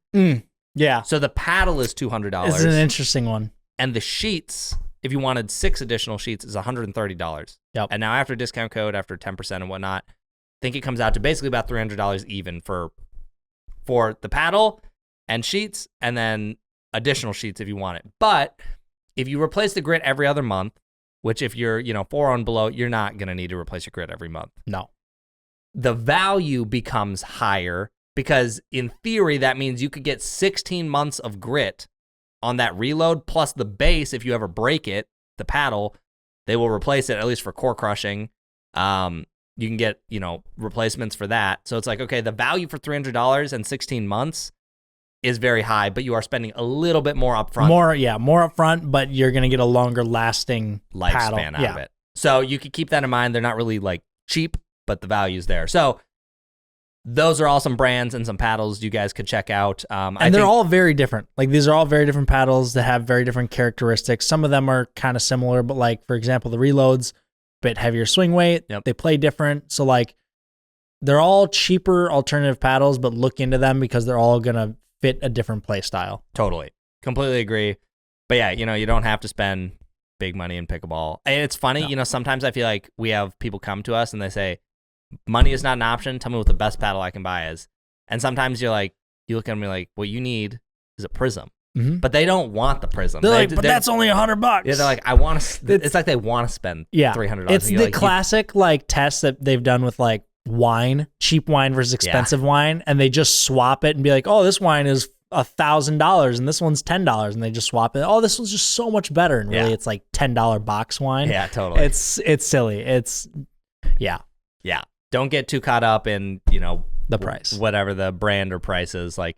Yeah. So the paddle is $200. It's an interesting one. And the sheets, if you wanted 6 additional sheets, is $130. Yep. And now after discount code, after 10% and whatnot, I think it comes out to basically about $300 even for the paddle and sheets, and then additional sheets if you want it. But if you replace the grit every other month, which if you're 4 and below, you're not going to need to replace your grit every month. No. The value becomes higher because in theory, that means you could get 16 months of grit on that Reload, plus the base. If you ever break it, the paddle, they will replace it, at least for core crushing. You can get, replacements for that. So it's like, okay, the value for $300 and 16 months is very high, but you are spending a little bit more upfront. More upfront, but you're going to get a longer lasting lifespan out of it. So you could keep that in mind. They're not really, like, cheap, but the value's there. So those are all some brands and some paddles you guys could check out. And they're all very different. Like, these are all very different paddles that have very different characteristics. Some of them are kind of similar, but, like, for example, the Reloads, bit heavier swing weight. Yep. They play different. So, like, they're all cheaper alternative paddles, but look into them because they're all going to fit a different play style. Totally. Completely agree. But yeah, you don't have to spend big money in pickleball. And it's funny, sometimes I feel like we have people come to us and they say, money is not an option. Tell me what the best paddle I can buy is. And sometimes you look at me like, what you need is a Prism. Mm-hmm. But they don't want the Prism. They're like, but that's only $100. Yeah, they're like, I want to. It's like they want to spend $300. It's the classic test that they've done with, like, wine, cheap wine versus expensive wine, and they just swap it and be like, oh, this wine is $1,000 and this one's $10, and they just swap it. Oh, this one's just so much better, and really it's like $10 box wine. Yeah, totally. It's silly. It's Don't get too caught up in the price, whatever the brand or price is. Like,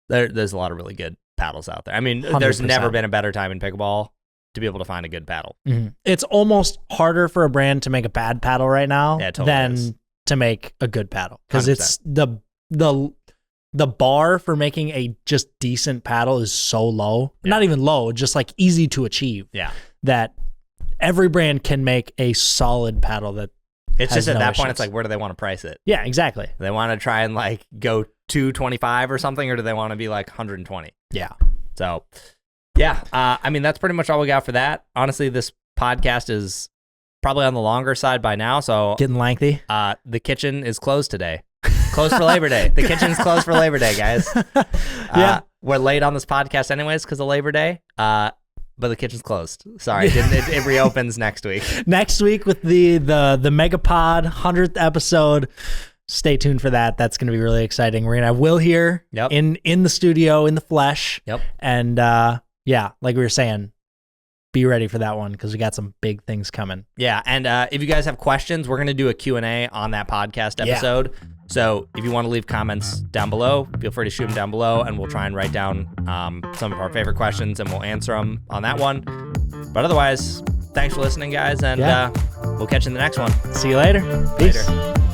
there's a lot of really good paddles out there. I mean, 100%. There's never been a better time in pickleball to be able to find a good paddle. Mm-hmm. It's almost harder for a brand to make a bad paddle right now than to make a good paddle, because it's the bar for making a just decent paddle is so low. Not even low, just like easy to achieve. Yeah, that every brand can make a solid paddle that. It's just at that point, it's like, where do they want to price it? Yeah, exactly. Do they want to try and, like, go $225 or something, or do they want to be like $120? Yeah. So, yeah. I mean, that's pretty much all we got for that. Honestly, this podcast is probably on the longer side by now. So getting lengthy. The kitchen is closed today. Closed for Labor Day. The kitchen's closed for Labor Day, guys. We're late on this podcast anyways because of Labor Day. But the kitchen's closed. Sorry, it reopens next week. Next week with the Megapod 100th episode. Stay tuned for that. That's going to be really exciting. We're going to have Will here in the studio, in the flesh. Yep. And like we were saying, be ready for that one because we got some big things coming. Yeah, and if you guys have questions, we're going to do a Q&A on that podcast episode. Yeah. So if you want to leave comments down below, feel free to shoot them down below, and we'll try and write down some of our favorite questions, and we'll answer them on that one. But otherwise, thanks for listening, guys, and we'll catch you in the next one. See you later. Peace. Later.